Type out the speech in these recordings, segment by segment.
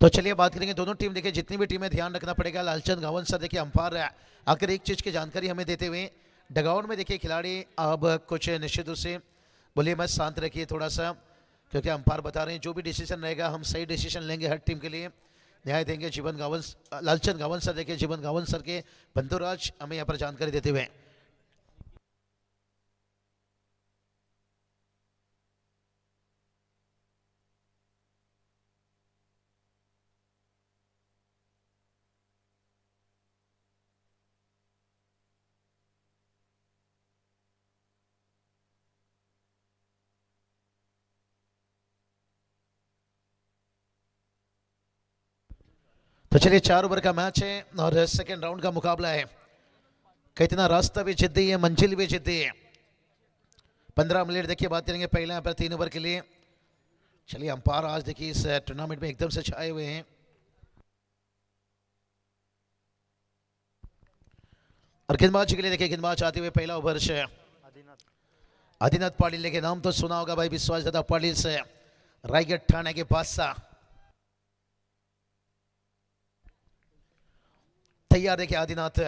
तो चलिए बात करेंगे दोनों टीम। देखिए जितनी भी टीमें, ध्यान रखना पड़ेगा। लालचंद गावन सर देखिए अंपायर आकर एक चीज की जानकारी हमें देते हुए, डगआउट में देखिए खिलाड़ी अब कुछ निश्चित रूप से बोलिए मत, शांत रखिए थोड़ा सा, क्योंकि अंपायर बता रहे हैं जो भी डिसीजन रहेगा हम सही डिसीजन लेंगे, हर टीम के लिए न्याय देंगे। जीवन गावन, लालचंद गावन सर देखिए, जीवन गावन सर के बंधुराज हमें यहाँ पर जानकारी देते हुए। तो चलिए 4 ओवर का मैच है और सेकेंड राउंड का मुकाबला है। कितना रास्ता भी जिद्दी है, मंजिल भी जिद्दी है। 15 मिनट देखिए बात करेंगे पहले यहाँ पर 3 ओवर के लिए। चलिए अंपायर आज देखिए इस टूर्नामेंट में एकदम से छाए हुए हैं और गेंदबाजी के लिए देखिए गेंदबाज आते हुए पहला ओवर से आदिनाथ पाटिल। लेके नाम तो सुना होगा भाई, विश्वास दादा पाटिल से, रायगढ़ ठाणे के बादशाह। तैयार देखिए आदिनाथ,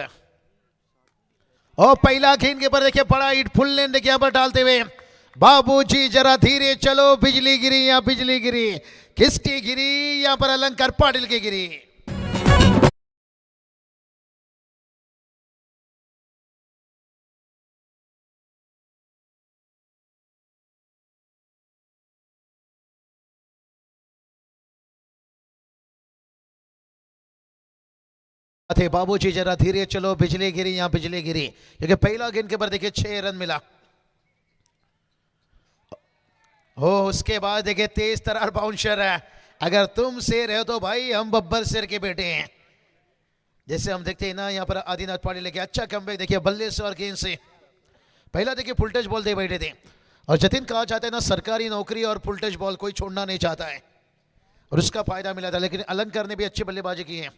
और पहला गेंद के ऊपर देखिए बड़ा हिट, फुल लेन देखिए यहाँ पर डालते हुए, बाबूजी जरा धीरे चलो, बिजली गिरी या बिजली गिरी, किसकी गिरी? यहाँ पर अलंकार पाटिल की गिरी। थे बाबूजी जरा धीरे चलो, बिजली गिरी यहाँ बिजली गिरी, क्योंकि पहला गेंद के ऊपर देखिए 6 रन मिला। हो उसके बाद देखिए तेज तरार बाउंसर है, अगर तुम शेर हो तो भाई हम बब्बर शेर के बेटे हैं। जैसे हम देखते हैं ना यहाँ पर आदिनाथ पाटिल लेके अच्छा कमबैक देखिए बल्ले से और गेंद से। पहला देखिए फुल टच बॉल दे बैठे थे, और जतिन कहा जाता है ना सरकारी नौकरी और फुल टच बॉल कोई छोड़ना नहीं चाहता है, और उसका फायदा मिला था। लेकिन अलंकार ने भी अच्छी बल्लेबाजी की है।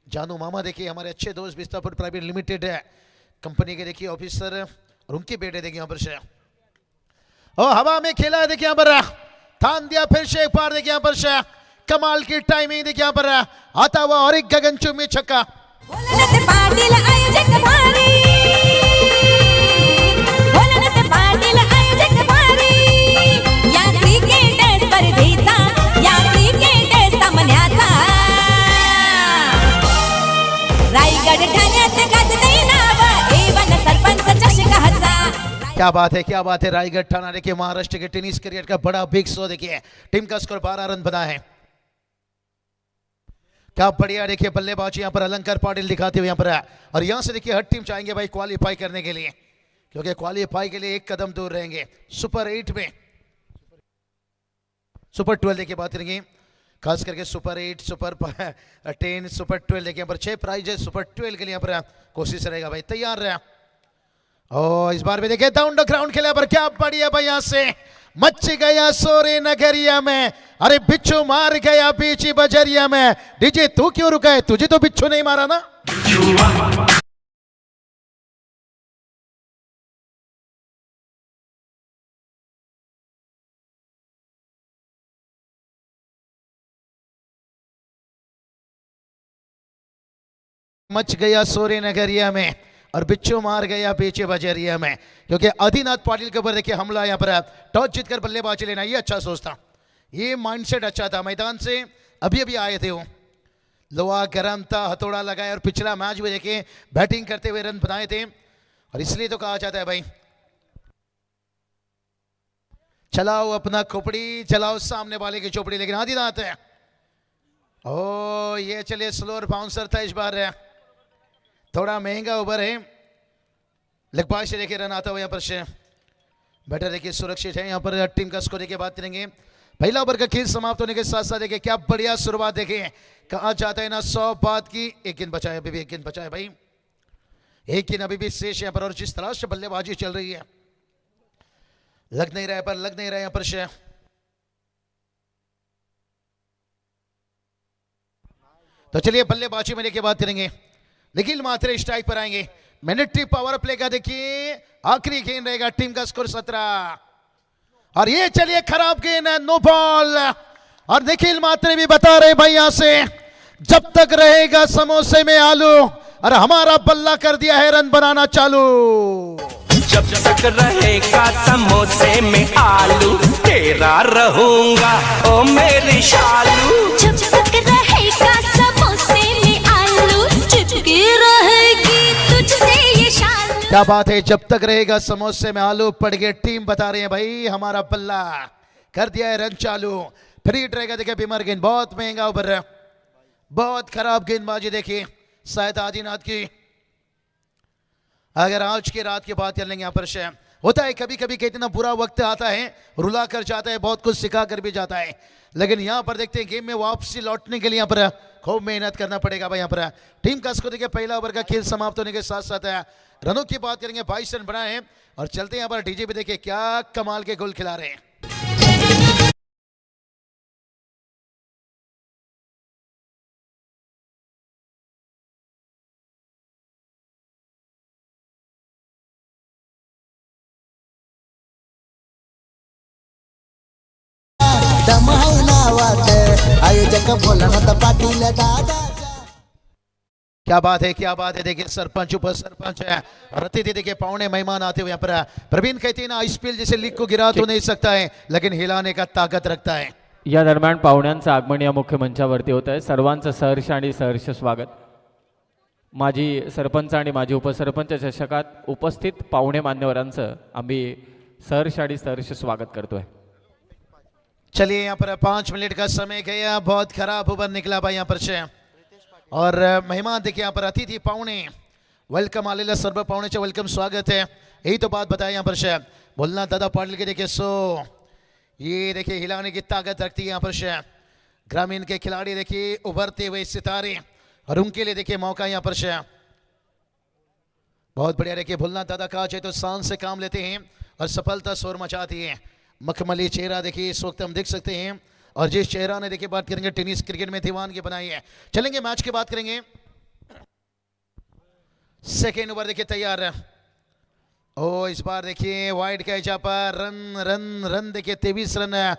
जानू मामा देखिए हमारे अच्छे दोस्त विस्तापुर प्राइवेट लिमिटेड है कंपनी के देखिए ऑफिसर, और उनके बेटे देखिए यहाँ पर से, और हवा में खेला है देखिए यहाँ पर, थान दिया फिर से एक बार देखिए यहाँ पर से, कमाल की टाइमिंग देखिए यहाँ पर आता हुआ और एक गगनचुंबी छक्का। क्या बात है, क्या बात है। रायगढ़ ठाणा देखिए महाराष्ट्र के टेनिस करियर का बड़ा बिग शो देखिए, टीम का स्कोर 12 रन बना है। क्या बढ़िया देखिए बल्लेबाजी यहाँ पर अलंकार पाटिल दिखाते हुए यहाँ पर, और यहाँ से देखिए हर टीम चाहेंगे भाई क्वालिफाई करने के लिए, क्योंकि क्वालिफाई के लिए एक कदम दूर रहेंगे। सुपर 8 में, सुपर 12 देखिए बात करेंगे, खास करके सुपर 8, सुपर 10, सुपर 12 देखिए यहाँ पर 6 प्राइज है। सुपर 12 के लिए यहाँ पर कोशिश रहेगा भाई, तैयार रहे। और इस बार भी देखिए डाउन द ग्राउंड खेला पर, क्या बढ़िया भाई यहाँ से मच गया सोरे नगरिया में, अरे बिच्छू मार गया बीची बजरिया में। डीजे तू क्यों रुका है, तुझे तो बिच्छू नहीं मारा ना। मच गया सोरे नगरिया में और बिच्छू मार गया पीछे बजरिया में, क्योंकि आदिनाथ पाटिल के ऊपर देखिए हमला यहाँ पर, टॉस जीतकर बल्लेबाजी लेना ये अच्छा सोच था, ये माइंडसेट अच्छा था। मैदान से अभी अभी आए थे वो, लोहा गर्म था, हथौड़ा लगाया, और पिछला मैच भी देखिए बैटिंग करते हुए रन बनाए थे, और इसलिए तो कहा जाता है भाई चलाओ अपना खोपड़ी, चलाओ सामने वाले की चोपड़ी। लेकिन आदिनाथ है, ओ ये चलिए स्लोअर बाउंसर था इस बार, थोड़ा महंगा ओवर है। लेगबाज से देखिए रन आता हुआ यहाँ पर से, बैटर देखिए सुरक्षित है। यहाँ पर टीम का स्कोर देखिए बात करेंगे, पहला ओवर का खेल समाप्त होने के साथ साथ देखिए क्या बढ़िया शुरुआत देखिए। कहा जाता है ना 100 बात की, एक गेंद बचा है, अभी भी एक गेंद बचा है भाई, एक गेंद अभी भी शेष यहाँ पर, और जिस तरह से बल्लेबाजी चल रही है लग नहीं रहा है, पर लग नहीं रहा है यहाँ पर से। तो चलिए बल्लेबाजी में लेके बात करेंगे, निखिल मात्रे स्ट्राइक पर आएंगे। मिलिट्री पावर प्ले का देखिए आखिरी गेंद रहेगा, टीम का स्कोर 17, और ये चलिए खराब गेंद है, नो बॉल, और निखिल मात्रे भी बता रहे भाई यहां से, जब तक रहेगा समोसे में आलू, और हमारा बल्ला कर दिया है रन बनाना चालू। जब तक रहेगा समोसे में आलू, तेरा रहूंगा ओ मेरी शालू। जब तक रहेगा समोसे में आलू, चिपकी रहेगी तुझसे ये शालू। क्या बात है, जब तक रहेगा समोसे में आलू। पड़ गए टीम बता रहे हैं भाई, हमारा बल्ला कर दिया है रन चालू। फिर हिट रहेगा, देखिए बीमर गेंद, बहुत महंगा ओवर, बहुत खराब गेंदबाजी देखिए शायद आदिनाथ की। अगर आज की रात की बात कर लेंगे यहाँ पर से होता है कभी कभी कितना बुरा वक्त आता है, रुला कर जाता है, बहुत कुछ सिखा कर भी जाता है, लेकिन यहाँ पर देखते हैं गेम में वापसी लौटने के लिए यहाँ पर खूब मेहनत करना पड़ेगा भाई। यहाँ पर टीम का स्कोर देखिए, पहला ओवर का खेल समाप्त होने के साथ साथ रनों की बात करेंगे, 22 रन बनाए हैं। और चलते हैं यहाँ पर डीजे भी देखिए क्या कमाल के गोल खिला रहे हैं। आयोजक बोला ना पाटील दादा। क्या बात है, क्या बात है, देखिए सरपंच उप सरपंच है और अतिथि देखिए पावने मेहमान आते हुए यहाँ पर। प्रवीण कहते हैं ना, आईपीएल जैसे लीग को गिरा तो नहीं सकता है, लेकिन हिलाने का ताकद रखता है। या दरम्यान पाहुण्यांचं आगमन या मुख्य मंचावरती होत आहे। सर्वांचं सहर्ष आणि सहर्ष स्वागत। माजी सरपंच आणि माजी उपसरपंच चषकात उपस्थित पाहुणे मान्यवरांचं आम्ही सहर्ष आणि सहर्ष स्वागत करतोय। चलिए यहाँ पर 5 मिनट का समय गया, बहुत खराब ओवर निकला भाई यहाँ पर से। और मेहमान देखिए यहाँ पर अतिथि पाहुणे वेलकम आलेला सर्व पाहुण्याचे वेलकम स्वागत है। यही तो बात बताया यहाँ पर से बोलना दादा पाटिल के देखिए, सो ये देखिए हिलाने की ताकत रखती है यहाँ पर से। ग्रामीण के खिलाड़ी देखिए उभरते हुए सितारे, और उनके लिए देखिए मौका यहाँ पर से बहुत बढ़िया। देखिए भुलना दादा कहा जाए तो शान से काम लेते हैं और सफलता शोर मचाती है। मखमली चेहरा देखिए इस वक्त हम देख सकते हैं, और जिस चेहरा ने देखिए बात करेंगे टेनिस क्रिकेट में दीवानगी बनाई है। चलेंगे मैच की बात करेंगे। सेकेंड ओवर देखिए तैयार है। ओ इस बार देखिए वाइड कैच पर रन रन रन देखिए 23 रन है।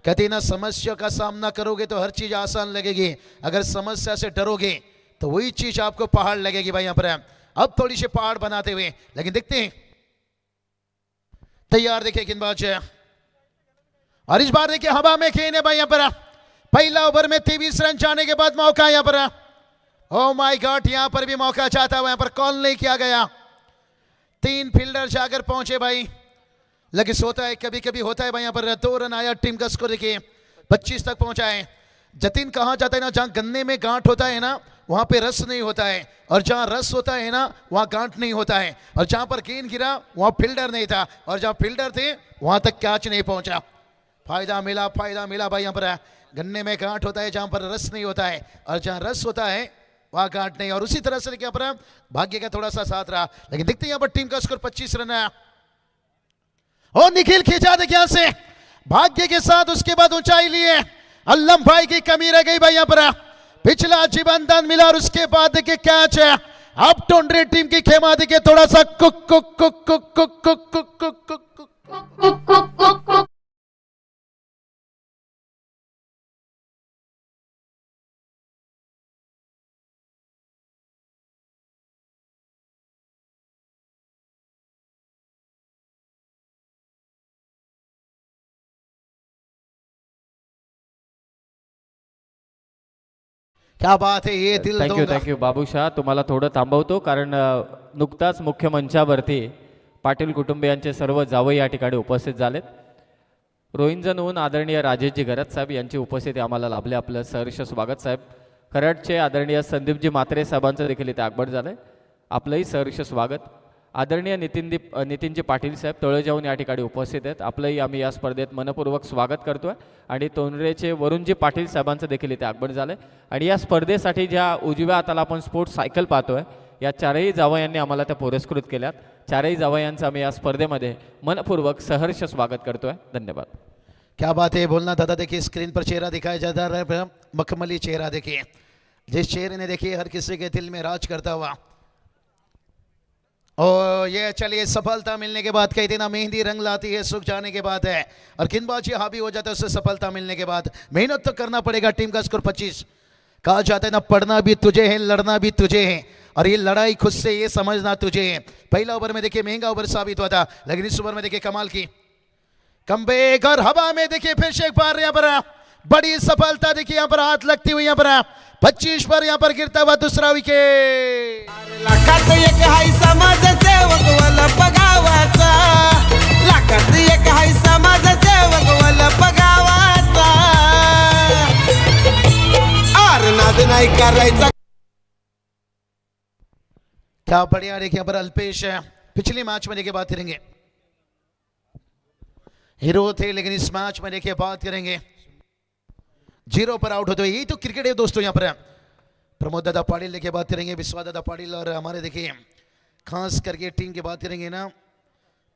कहते ना समस्या का सामना करोगे तो हर चीज आसान लगेगी, अगर समस्या से डरोगे तो वही चीज आपको पहाड़ लगेगी भाई यहाँ पर। अब थोड़ी सी पहाड़ बनाते हुए, लेकिन देखते हैं तैयार देखिए गेंदबाज है, और इस बार देखिए हवा में खेल है भाई यहाँ पर। पहला ओवर में 23 रन जाने के बाद मौका यहाँ पर। ओ माय गॉड, यहाँ पर भी मौका चाहता हुआ यहाँ पर कॉल नहीं किया गया। 3 फील्डर जाकर पहुंचे भाई, लेकिन होता है कभी कभी होता है भाई यहाँ पर। 2 रन आया, टीम का स्कोर देखिए 25 तक पहुंचा है। जतिन कहा जाता है ना, जहां गन्ने में गांठ होता है ना वहां पे रस नहीं होता है, और जहां रस होता है ना वहां गांठ नहीं होता है। और जहां पर गेंद गिरा वहां फील्डर नहीं था, और जहां फील्डर थे वहां तक कैच नहीं पहुंचा। फायदा मिला भाई यहाँ पर। गन्ने में गांठ होता है जहां पर रस नहीं होता है, और जहां रस होता है वहां गांठ नहीं। और उसी तरह से यहाँ पर भाग्य का थोड़ा सा साथ रहा, लेकिन देखते हैं यहाँ पर टीम का स्कोर 25 रन है। और निखिल खींचा देखिए यहाँ से भाग्य के साथ, उसके बाद ऊंचाई लिए अल्लम भाई की कमी रह गई भाई यहाँ पर। पिछला जीवन दान मिला, और उसके बाद देखिए कैच है। अब टोंडरे टीम की खेमा देखिए थोड़ा सा cook cook cook cook cook cook cook cook cook. क्या बात है, ये दिल थँक्यू दूंगा। थँक्यू बाबूशाह, तुम्हाला थोडं थांबवतो कारण नुकताच मुख्य मंचावरती पाटील कुटुंबियांचे सर्व जावई या ठिकाणी उपस्थित झालेत। रोहिंजन होऊन आदरणीय राजेशजी घरत साहेब यांची उपस्थिती आम्हाला लाभले। आपलं सहर्ष स्वागत साहेब। कराडचे आदरणीय संदीपजी मात्रे साहेबांचं देखील इथे आगमन झालंय, आपलंही सहर्ष स्वागत। आदरणीय नितीनजी पाटील साहेब तळेजाऊन या ठिकाणी उपस्थित आहेत, आपलंही आम्ही या स्पर्धेत मनपूर्वक स्वागत करतोय। आणि तोंडरेचे वरुणजी पाटील साहेबांचं देखील इथे आगमन झालंय। आणि या स्पर्धेसाठी ज्या उजव्या हाताला आपण स्पोर्ट्स सायकल पाहतोय, या चारही जावयांनी आम्हाला त्या पुरस्कृत केल्यात। चारही जावयांचं आम्ही या स्पर्धेमध्ये मनपूर्वक सहर्ष स्वागत करतोय। धन्यवाद। क्या बात है, बोलना दादा देखिए स्क्रीन पर चेहरा दिखाया जाता है, मखमली चेहरा देखिए, जिस चेहरे ने देखिए हर किसी के दिल में राज करता हुआ। और ये चलिए सफलता मिलने के बाद कहते ना मेहंदी रंग लाती है सुख जाने के बाद है, और गेंदबाजी हावी हो जाता है उससे सफलता मिलने के बाद। मेहनत तो करना पड़ेगा। टीम का स्कोर 25। कहा जाता है ना पढ़ना भी तुझे है लड़ना भी तुझे है, और ये लड़ाई खुद से ये समझना तुझे है। पहला ओवर में देखिए महंगा ओवर साबित हुआ था, लेकिन इस ओवर में देखिए कमाल की कमबैक, और हवा में देखिए फिर से एक बार यहाँ पर बड़ी सफलता देखिए यहाँ पर हाथ लगती हुई यहाँ पर 25 पर यहाँ पर गिरता हुआ दूसरा विकेट। लाखात एक हाय समाजसेवक वल पगावाचा, लाखात एक हाय समाजसेवक वल पगावाचा, आर नाद नाही करायचा। क्या बढ़िया देखिए पर अल्पेश पिछले मैच में देखिए बात करेंगे हीरो थे, लेकिन इस मैच में देखिए बात करेंगे 0 पर आउट होते हुए। यही तो क्रिकेट है दोस्तों। यहाँ पर प्रमोद दादा पाटिल देखिए बात करेंगे, विश्वा दादा पाटिल, और हमारे देखिए खास करके टीम की बात करेंगे ना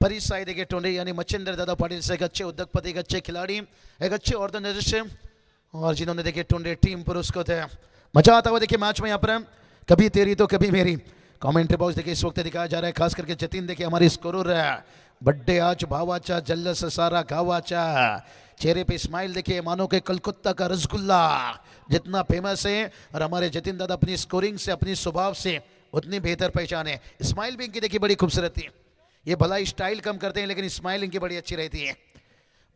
परिस साई देखिए टोंडे यानी मच्छिंदर दादा पाटिल से एक अच्छे उद्योगपति, एक अच्छे खिलाड़ी, एक अच्छे ऑर्गेनाइजेशन, और जिन्होंने देखिए टोंडे टीम पुरस्कृत है। मजा आता हुआ देखिए मैच में यहाँ पर कभी तेरी तो कभी मेरी। कमेंट्री बॉक्स देखिए इस वक्त दिखाया जा रहा है, खास करके जतिन देखिए हमारी स्कोरर बड्डे आज भावाचा जल्लस सारा गावाचा, चेहरे पे स्माइल देखिए मानो के कलकत्ता का रसगुल्ला जितना फेमस है, और हमारे जतिन दादा अपनी स्कोरिंग से अपनी स्वभाव से उतनी बेहतर पहचान है। स्माइल भी इनकी देखिए बड़ी खूबसूरत है। ये भला स्टाइल कम करते हैं लेकिन स्माइल इनकी बड़ी अच्छी रहती है।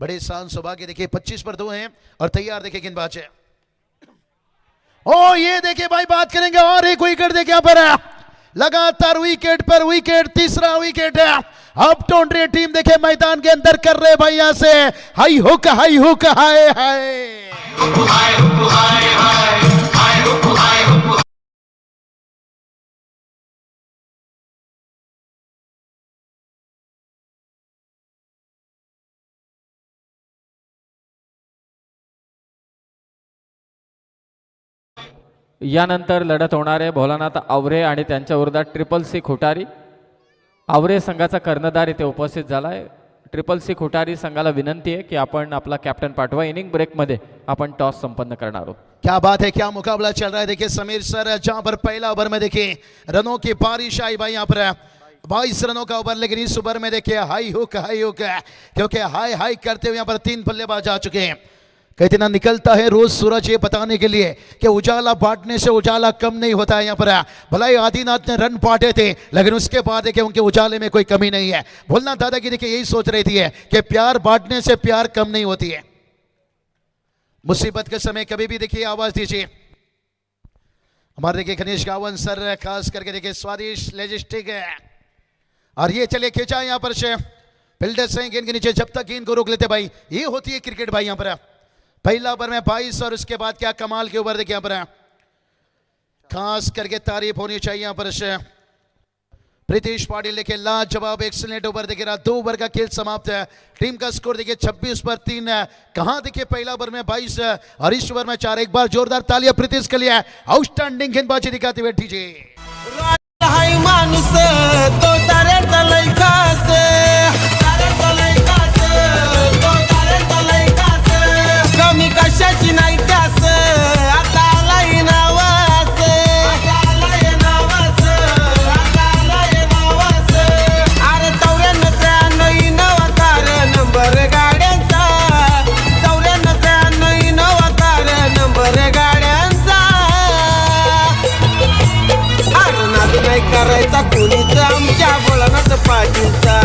बड़े शान स्वभाव के देखिए 25 पर 2 हैं, और तैयार देखिए गेंदबाज है। ओ ये देखिए भाई बात करेंगे, और एक विकेट देखिए यहाँ पर लगातार विकेट पर विकेट, तीसरा विकेट है। अब टोंडे टीम देखे मैदान के अंदर कर रहे भाई यहां से हाई हुक हाय हाय। यानंतर लढत होणार आहे भोलानाथ आवरे आणि त्यांच्या विरोधात ट्रिपल सी खुटारी। आवरे संघाचा कर्णधार इथे उपस्थित झाला आहे। ट्रिपल सी खुटारी संघाला विनंती आहे की आपण आपला कॅप्टन पाठवा, इनिंग ब्रेक मध्ये आपण टॉस संपन्न करणार आहोत। क्या बात है, क्या मुकाबला चल रहा है देखिए समीर सर, जहां पर पहला ओवर में देखिए रनों की बारिश आई भाई यहाँ पर 22 रनों का ओवर, लेकिन इस ओवर में देखिए हाई हुक क्योंकि हाई हाई करते हुए यहाँ पर 3 बल्लेबाज आ चुके हैं। कहते ना निकलता है रोज सूरज ये बताने के लिए कि उजाला बांटने से उजाला कम नहीं होता है। यहाँ पर भलाई आदिनाथ ने रन बांटे थे, लेकिन उसके बाद देखिए उनके उजाले में कोई कमी नहीं है। भोलना दादा की देखिए यही सोच रही थी कि प्यार बांटने से प्यार कम नहीं होती है। मुसीबत के समय कभी भी देखिए आवाज दीजिए। हमारे देखिए गणेश गावन सर खास करके देखिए स्वादिष्ट लेजिस्टिक है, और ये चले खींचा यहाँ पर से फील्डर से गेंद के नीचे जब तक गेंद को रोक लेते भाई, ये होती है क्रिकेट भाई। यहाँ पर पहला ओवर में 22 और उसके बाद क्या कमाल के ओवर देखिए यहाँ पर खास करके तारीफ होनी चाहिए यहाँ पर से प्रीतिश पाटिल देखिए लाजवाब एक्सीलेंट ओवर देखिए रहा। 2 ओवर का खेल समाप्त है। टीम का स्कोर देखिए 26 पर 3 है। कहां देखिए पहला ओवर में 22 और इस ओवर में 4। एक बार जोरदार तालियां प्रीतिश के लिए, आउटस्टैंडिंग गेंदबाजी दिखाते हुए डीजे हाय माणूस तो सारे तलई खासे, सारे तलई खासे, तो सारे तलई खासे, कमी कशाची नाही त्यास, आता आलाय नावास, आता आलाय नावास, आता आलाय नावास, अरे 94 नवतार नंबर गाड्यांचा, 94 नवतार नंबर गाड्यांचा, अरे नाद नाही करायचा कुणीच आमच्या भोलानाथ पाटीलचा,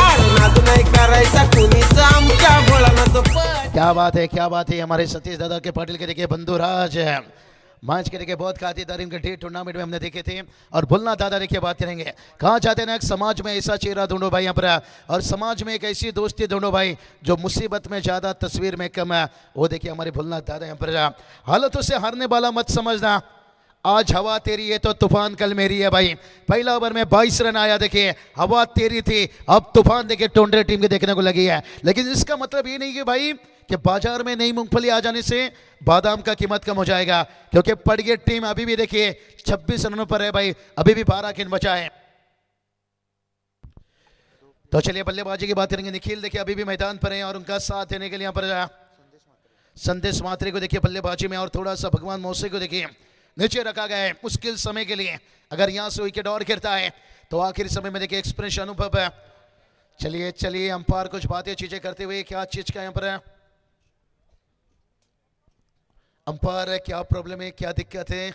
अरे नाद नाही करायचा कुणीच आमच्या भोलानाथ पाटील। क्या बात है, क्या बात है। हमारे सतीश दादा के पाटिल के देखिए बंधुराज मैच के देखिए बहुत खातिरदारी उनके डे टूर्नामेंट में हमने देखे थे। और भुलना दादा देखिए बात करेंगे, कहाँ चाहते हैं ना समाज में ऐसा चेहरा ढूंढो भाई यहाँ पर, और समाज में एक ऐसी दोस्ती ढूंढो भाई जो मुसीबत में ज़्यादा तस्वीर में कम है। वो देखिए हमारे भुलना दादा यहाँ पर हालतों से हारने वाला मत समझना, आज हवा तेरी है तो तूफान कल मेरी है भाई। पहला ओवर में 22 रन आया देखिए, हवा तेरी थी, अब तूफान देखिए टोंडे टीम के देखने को लगी है। लेकिन इसका मतलब ये नहीं कि भाई कि बाजार में नई मूंगफली आ जाने से बादाम का कीमत कम हो जाएगा, क्योंकि पड़गे टीम अभी भी देखिए 26 रनों पर है भाई, अभी भी 12 गेंद बचा है। तो चलिए बल्लेबाजी की बात करेंगे। निखिल देखिए अभी भी मैदान पर है और उनका साथ देने के लिए यहाँ पर संदेश मात्रे को देखिए बल्लेबाजी में, और थोड़ा सा भगवान मौसी को देखिए नीचे रखा गया है मुश्किल समय के लिए। अगर यहां से विकेट और गिरता है तो आखिरी समय में देखिए एक्सप्रेशन अनुभव है। चलिए चलिए अंपायर कुछ बातें चीजें करते हुए, क्या चीज का यहाँ पर है अंपायर, क्या प्रॉब्लम है, क्या दिक्कत है?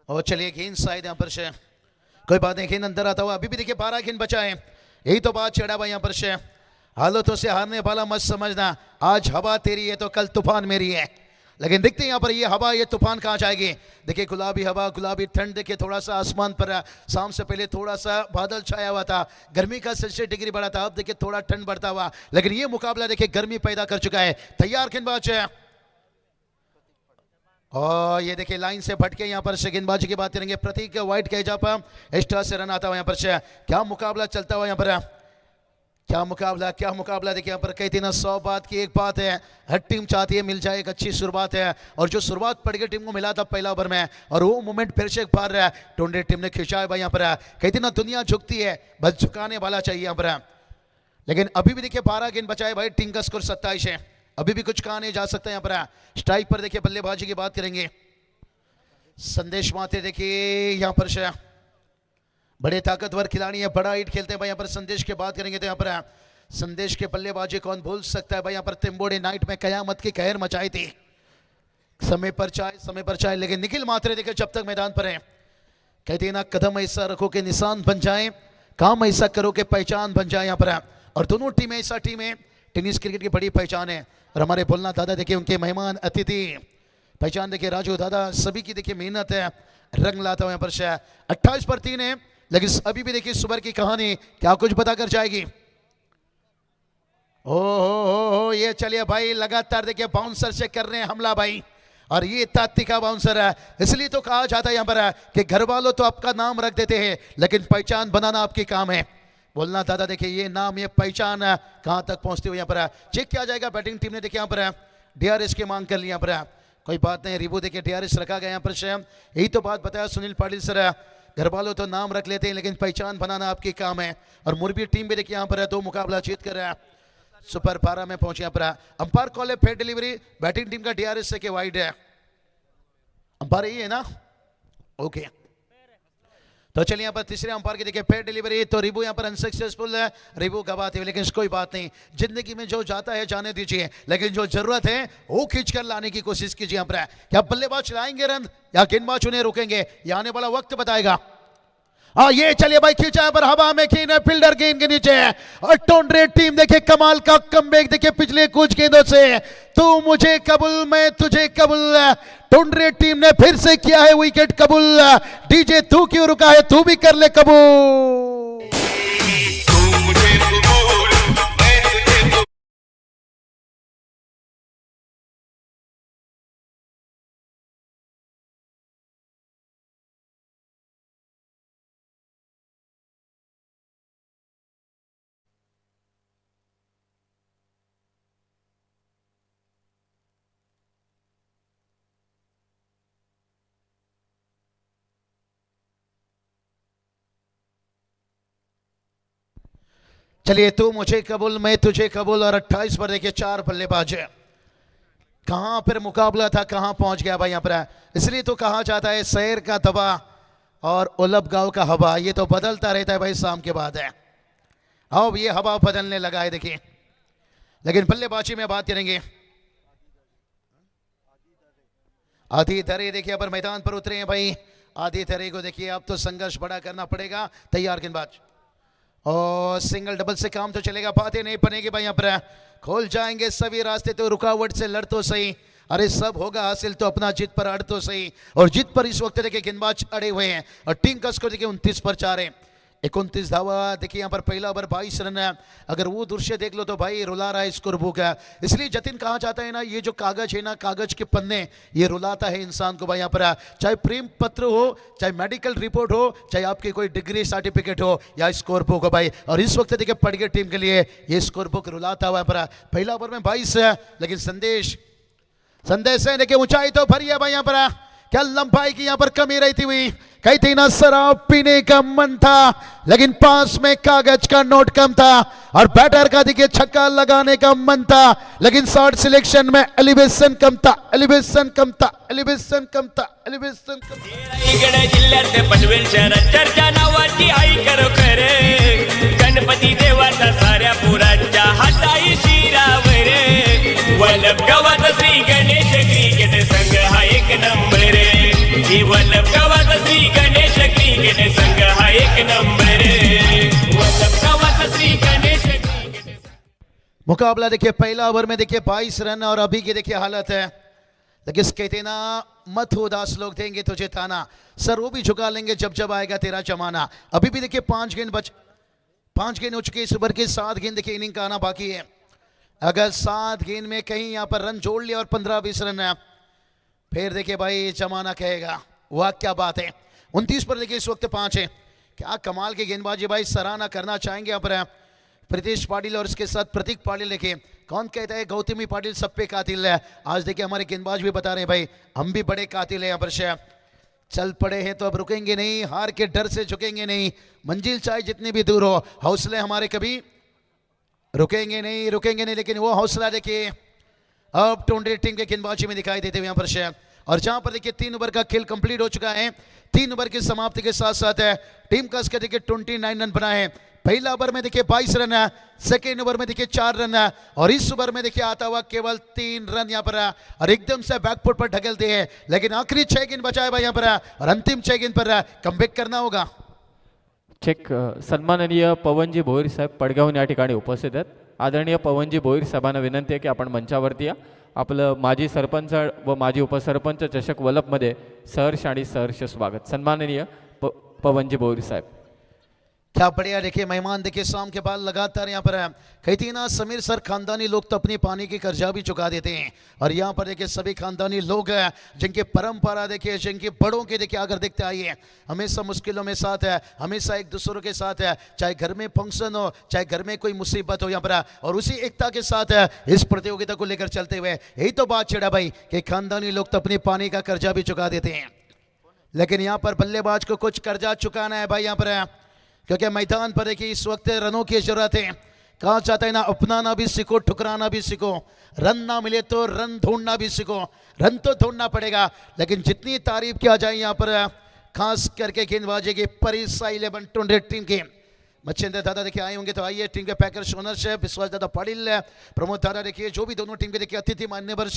और चलिए गेंद शायद यहाँ पर से कोई बात नहीं, गेंद अंदर आता हुआ, अभी भी देखिए 12 गेंद बचा है। यही तो बात छेड़ा भाई यहाँ पर से, हालातों से हारने वाला मत समझना, आज हवा तेरी है तो कल तूफान मेरी है। लेकिन देखते हैं यहाँ पर ये हवा ये तूफान कहाँ जाएगी। देखिए गुलाबी हवा गुलाबी ठंड, देखिए थोड़ा सा आसमान पर शाम से पहले थोड़ा सा बादल छाया हुआ था, गर्मी का 67 डिग्री बढ़ा था, अब देखिए थोड़ा ठंड बढ़ता हुआ, लेकिन ये मुकाबला देखिए गर्मी पैदा कर चुका है। तैयार गेंदबाज है और ये देखिए लाइन से भटके यहाँ पर से गेंदबाजी की बात करेंगे। प्रतीक व्हाइट के जब एक्स्ट्रा से रन आता हुआ यहाँ पर से, क्या मुकाबला चलता हुआ यहाँ पर, क्या मुकाबला देखिए यहाँ पर कहते ना 100 बात की एक बात है, हर टीम चाहती है मिल जाए एक अच्छी शुरुआत है, और जो शुरुआत पड़ गई टीम को मिला था पहला ओवर में, और वो मोमेंट फिर से एक बार टोंडे टीम ने खिंचा है भाई यहाँ पर। कहते ना दुनिया झुकती है, बस झुकाने वाला चाहिए यहाँ पर। लेकिन अभी भी देखिए 12 गेंद बचाए भाई, टीम का स्कोर 27 है, अभी भी कुछ कहा नहीं जा सकता यहाँ पर। स्ट्राइक पर देखिए बल्लेबाजी की बात करेंगे, संदेश माते देखिए यहाँ पर से बड़े ताकतवर खिलाड़ी है, बड़ा हिट खेलते हैं भाई यहाँ पर। संदेश की बात करेंगे तो यहाँ पर संदेश के बल्लेबाजी कौन भूल सकता है भाई यहाँ पर। तिम्बोड़े नाइट में कयामत की कहर मचाई थी, समय पर चाहे, लेकिन निखिल मात्रे देखिए जब तक मैदान पर है, कहते हैं ना कदम ऐसा रखो कि निशान बन जाए, काम ऐसा करो कि पहचान बन जाए यहाँ पर। और दोनों टीमें ऐसा टीम है, टेनिस क्रिकेट की बड़ी पहचान है। और हमारे बोलना दादा देखिए उनके मेहमान अतिथि पहचान देखिए राजू दादा, सभी की देखिए मेहनत है, रंग लाता हुआ यहाँ पर से 28 पर 3 है, लेकिन अभी भी देखिए सुबह की कहानी क्या कुछ बता कर जाएगी। ओ ये चलिए भाई लगातार देखिए बाउंसर से कर रहे हैं हमला भाई, और ये तात्विका बाउंसर है, इसलिए तो कहा जाता है यहाँ पर कि घर वालों तो आपका नाम रख देते हैं, लेकिन पहचान बनाना आपकी काम है। बोलना दादा देखिए ये नाम ये पहचान कहां तक पहुंचती हुई यहाँ पर चेक किया जाएगा। बैटिंग टीम ने देखिए यहाँ पर डीआरएस की मांग कर ली यहाँ पर, कोई बात नहीं, रिबू देखिए डीआरएस रखा गया यहाँ पर से। यही तो बात बताया सुनील पाटिल सर, घर वालों तो नाम रख लेते हैं लेकिन पहचान बनाना आपकी काम है। और मुरबी टीम भी देखिए यहाँ पर 2 मुकाबला जीत कर रहा है, सुपर 12 में पहुंचे यहाँ पर। अंपायर कॉल है फेयर डिलीवरी, बैटिंग टीम का डीआरएस से के वाइड है, अंपायर यही है ना, ओके। तो चलिए यहाँ पर तीसरे अंपायर की देखिए फेयर डिलीवरी, तो रिबू यहाँ पर अनसक्सेसफुल है, रिबू गवाते हुए, लेकिन कोई बात नहीं, जिंदगी में जो जाता है जाने दीजिए, लेकिन जो जरूरत है वो खींच कर लाने की कोशिश कीजिए यहाँ पर। क्या बल्लेबाज लाएंगे रन या गेंदबाज उन्हें रोकेंगे, ये आने वाला वक्त बताएगा। हाँ ये चलिए भाई खींचा है पर हवा में खींच है, फील्डर गेंद के नीचे है, और टोंडरे टीम देखिए कमाल का कमबैक देखिए पिछले कुछ गेंदों से, तू मुझे कबूल मैं तुझे कबूल, टोंडरे टीम ने फिर से किया है विकेट कबूल। डीजे तू क्यों रुका है, तू भी कर ले कबूल। चलिए तू मुझे कबूल मैं तुझे कबूल, और 28 पर देखिए 4 बल्लेबाज है। कहां पर मुकाबला था, कहां पहुंच गया भाई यहाँ पर। इसलिए तो कहा जाता है शहर का दबा और उलब गांव का हवा, ये तो बदलता रहता है भाई शाम के बाद है। अब ये हवा बदलने लगा है देखिए, लेकिन बल्लेबाजी में बात करेंगे। आधी धरे देखिए पर मैदान पर उतरे हैं भाई, आधी धरे को देखिए अब तो संघर्ष बड़ा करना पड़ेगा। तैयार गेंदबाज और सिंगल डबल से काम तो चलेगा, बातें नहीं बनेगी भाई यहाँ पर, खोल जाएंगे सभी रास्ते, तो रुकावट से लड़ तो सही, अरे सब होगा हासिल तो अपना जीत पर अड़ तो सही। और जीत पर इस वक्त देखिए गेंदबाज अड़े हुए हैं, और टीम का स्कोर देखिए 29 पर 4 है, 29 धावा देखिए यहाँ पर। पहला ओवर 22 रन है, अगर वो दृश्य देख लो तो भाई रुला रहा है स्कोर बुक है। इसलिए जतिन कहा जाता है ना, ये जो कागज है ना, कागज के पन्ने, ये रुलाता है इंसान को भाई यहाँ पर। चाहे प्रेम पत्र हो, चाहे मेडिकल रिपोर्ट हो, चाहे आपकी कोई डिग्री सर्टिफिकेट हो, या स्कोर बुक हो भाई। और इस वक्त देखिए पड़ गए टीम के लिए ये स्कोर बुक रुलाता हुआ पर। पहला ओवर में 22 है, लेकिन संदेश है देखिए ऊंचाई तो भरी है भाई यहाँ पर, क्या लंबाई की यहाँ पर कमी रहती हुई, कहीं थी ना शराब पीने का मन था लेकिन पास में कागज का नोट कम था, और बैटर का देखिए छक्का लगाने का मन था लेकिन शॉट सिलेक्शन में एलिवेशन कम था, एलिवेशन कम था, एलिवेशन कम था, एलिवेशन कम था। रायगड जिल्ह्यात पनवेल शहरात चर्चा नावाची आई करो खरे, गणपती देवाचा साऱ्या पुराच्या हाताई शिरावर, वल्लभ गावात श्री गणेश क्रिकेट संघ हा एक नंबर, ही वल्लभ गावात श्री गणेश क्रिकेट संघ हा एक नंबर, वल्लभ गावात श्री गणेश क्रिकेट। मुकाबला देखिए पहला ओवर में देखिए 22 रन और अभी की देखिए हालत है, लेकिन कहते ना मत हो उदास लोग देंगे तुझे ताना, सर वो भी झुका लेंगे जब जब आएगा तेरा जमाना। अभी भी देखिए 5 गेंद हो चुके, इस ओवर के 7 गेंद देखिए इनिंग का आना बाकी है। अगर 7 गेंद में कहीं यहाँ पर रन जोड़ लिया और 15-20 रन है, फिर देखिए भाई जमाना कहेगा वाह क्या बात है। 29 पर देखिए इस वक्त 5 है, क्या कमाल की गेंदबाजी भाई, सराहना करना चाहेंगे यहाँ पर प्रीतेश पाटिल और इसके साथ प्रतीक पाटिल। देखिए कौन कहता है गौतमी पाटिल सब पे कातिल है, आज देखिए हमारे गेंदबाज भी बता रहे हैं भाई हम भी बड़े कातिल हैं यहाँ पर। चल पड़े हैं तो अब रुकेंगे नहीं, हार के डर से झुकेंगे नहीं, मंजिल चाहे जितनी भी दूर हो, हौसले हमारे कभी रुकेंगे नहीं, लेकिन वो हौसला देखिए अब टोंडे टीम के गेंदबाजी में दिखाई देते हुए यहाँ पर और जहां पर देखिए 3 ओवर का खेल कंप्लीट हो चुका है। 3 ओवर की समाप्ति के साथ साथ टीम का इसके देखिए 29 रन बना है। पहला ओवर में देखिए 22 रन है, सेकेंड ओवर में देखिए 4 रन है, और इस ओवर में देखिए आता हुआ केवल 3 रन यहाँ पर है, और एकदम से बैकफुट पर ढकेलते हैं, लेकिन आखिरी 6 गेंद बचाए भाई यहाँ पर और अंतिम 6 गेंद पर कमबॅक करना होगा। चेक सन्माननीय पवनजी भोईर साहेब पडगावून या ठिकाणी उपस्थित आहेत। आदरणीय पवनजी भोईर साहेबांना विनंती आहे की आपण मंचावरती या। आपलं माजी सरपंच व माजी उपसरपंच चषक वलपमध्ये सहर्ष आणि सहर्ष स्वागत। सन्माननीय पवनजी भोईर साहेब। क्या बढ़िया देखिए मेहमान देखिए शाम के बाद लगातार यहाँ पर कहती ना समीर सर खानदानी लोग तो अपनी पानी की कर्जा भी चुका देते हैं, और यहाँ पर देखिए सभी खानदानी लोग हैं जिनकी परंपरा देखिए, जिनके बड़ों के देखिए आकर देखते आई है, हमेशा मुश्किलों में साथ है, हमेशा एक दूसरों के साथ है, चाहे घर में फंक्शन हो, चाहे घर में कोई मुसीबत हो यहाँ पर, और उसी एकता के साथ इस प्रतियोगिता को लेकर चलते हुए यही तो बात छिड़ा भाई कि खानदानी लोग तो अपनी पानी का कर्जा भी चुका देते हैं, लेकिन यहाँ पर बल्लेबाज को कुछ कर्जा चुकाना है भाई यहाँ पर, क्योंकि मैदान पर देखिए इस वक्त रनों की जरूरत है। कहा जाता है ना अपनाना भी सीखो ठुकराना भी सीखो, रन ना मिले तो रन ढूंढना भी सीखो, रन तो ढूंढना पड़ेगा, लेकिन जितनी तारीफ किया जाए यहाँ पर खास करके गेंदबाजी की परिसा 11 टोंडे टीम के मच्छिंद्र दादा देखिए आए होंगे, तो आइए टीम के पैकर्स ओनर्स है विश्वास दादा पाटिल, प्रमोद दादा देखिए जो भी दोनों टीम के देखिए अतिथि मान्यवर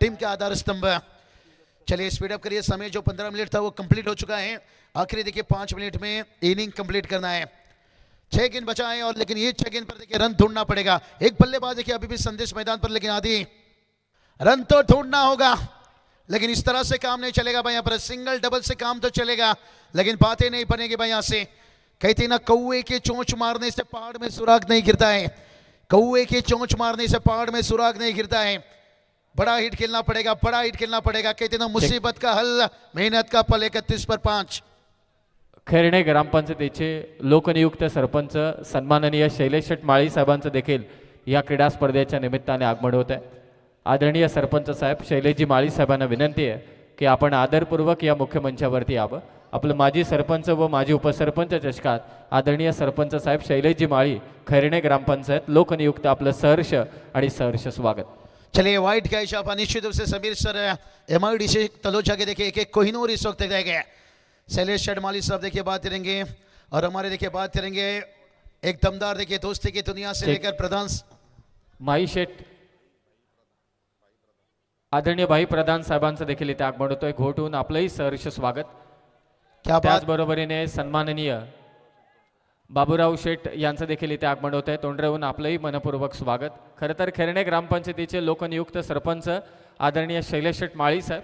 टीम के आधार स्तंभ। चलिए स्पीड अप करिए, समय जो 15 मिनट था वो कंप्लीट हो चुका है, आखिरी देखिए 5 मिनट में इनिंग कंप्लीट करना है। 6 गेंद बचा है, और लेकिन ये 6 गेंद पर देखिए रन ढूंढना पड़ेगा। एक बल्लेबाज देखिए अभी भी संदेश मैदान पर, लेकिन आदि रन तो ढूंढना होगा, लेकिन इस तरह से काम नहीं चलेगा भाई यहाँ पर, सिंगल डबल से काम तो चलेगा लेकिन बातें नहीं बनेगी भाई यहाँ से। कहते ना कौए के चोंच मारने से पहाड़ में सुराग नहीं गिरता है, कौए के चोंच मारने से पहाड़ में सुराग नहीं गिरता है, बड़ा हिट खेलना पड़ेगा, बड़ा हिट खेलना पड़ेगा। कहते ना मुसीबत का हल मेहनत का फल 31 पर 5। खैरणे ग्रामपंचायतीचे लोकनियुक्त सरपंच सन्माननीय शैलेश माळी साहेबांचं देखील या क्रीडा स्पर्धेच्या निमित्ताने आगमन होत आहे। आदरणीय सरपंच साहेब शैलेशजी माळी साहेबांना विनंती आहे की आपण आदरपूर्वक या मुख्य मंचावरती यावं। आपलं माजी सरपंच व माजी उपसरपंच चषकात आदरणीय सरपंच साहेब शैलेशजी माळी खैरणे ग्रामपंचायत लोकनियुक्त आपलं सहर्ष आणि सहर्ष स्वागत। चलिए वाइट का इशारा निश्चित रूप से समीर सर MIDC तलोजा के देखिए एक कोहिनूर इस वक्त गए, शैलेश शर्माली साहब देखिए बात करेंगे, और हमारे देखिए बात करेंगे एक दमदार देखिए दोस्ती की दुनिया से लेकर प्रधान माई शेठ आदरणीय भाई प्रधान साहेबांचं देखील इथे आगमन होतोय, घोटून आपलंही सहर्ष स्वागत। क्या बात, त्याचबरोबरीने सन्माननीय बाबूराव शेठ यांचं देखील इथे आगमन होत आहे, तोंडरेहून आपलंही मनपूर्वक स्वागत। खरं तर खैरणे ग्रामपंचायतीचे लोकनियुक्त सरपंच आदरणीय शैलेश माळी साहेब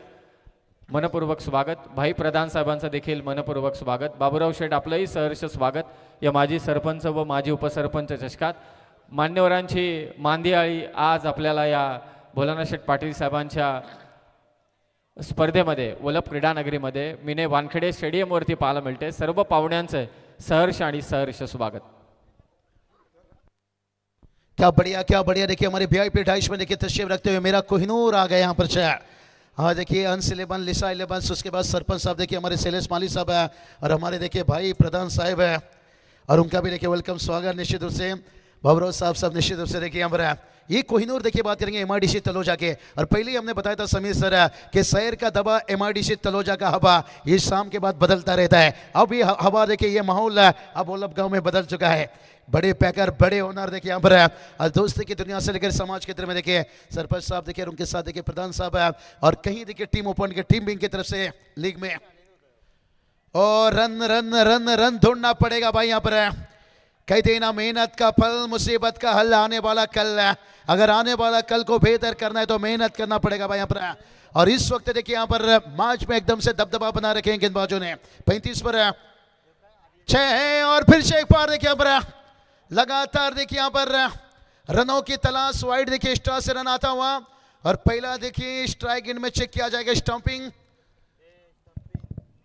मनपूर्वक स्वागत। भाई प्रधान साहेबांचं देखील मनपूर्वक स्वागत। बाबूराव शेठ आपलंही सहर्ष स्वागत या माजी सरपंच व माजी उपसरपंच चषकात। मान्यवरांची मांदियाळी आज आपल्याला या भोलानाथ शेठ पाटील साहेबांच्या स्पर्धेमध्ये वलप क्रीडानगरीमध्ये मिने वानखेडे स्टेडियमवरती पाहायला मिळते। सर्व पाहुण्यांचं सहर्ष आणि सहर्ष स्वागत। क्या बढ़िया देखिए हमारे VIP 28 में देखिए तशरीफ रखते हुए मेरा कोहिनूर आ गया यहाँ पर हाँ देखिए अंश 11 लिसा 11, उसके बाद सरपंच साहब देखिए हमारे शैलेश माली साहब है और हमारे देखिए भाई प्रधान साहब है और उनका भी देखिए वेलकम स्वागत निश्चित रूप से। भवरोज साहब सब निश्चित रूप से देखिए यहाँ पर ये कोहिनूर देखिए बात करेंगे एमआईडीसी तलोजा के। और पहले ही हमने बताया था समीर सर कि शहर का दबा एमआईडीसी तलोजा का हवा ये शाम के बाद बदलता रहता है। अब ये हवा देखिए ये माहौल अब ओलप गांव में बदल चुका है। बड़े पैकर बड़े ओनर देखिए यहाँ पर और दोस्ती की दुनिया से लेकर समाज के क्षेत्र में देखिए सरपंच साहब देखिए उनके साथ देखिए प्रधान साहब है और कहीं देखिए टीम ओपन के टीम बिंग की तरफ से लीग में और रन रन रन रन ढूंढना पड़ेगा भाई यहाँ पर कहते ना मेहनत का फल मुसीबत का हल आने वाला कल है। अगर आने वाला कल को बेहतर करना है तो मेहनत करना पड़ेगा भाई यहाँ पर। और इस वक्त देखिए यहाँ पर मैच में एकदम से दबदबा बना रखे हैं गेंदबाजों ने। 35 पर 6 है और फिर से एक बार देखिए यहाँ पर लगातार देखिए यहाँ पर रनों की तलाश। वाइड देखिए स्टार से रन आता हुआ और पहला देखिए स्ट्राइक इन में चेक किया जाएगा स्टंपिंग।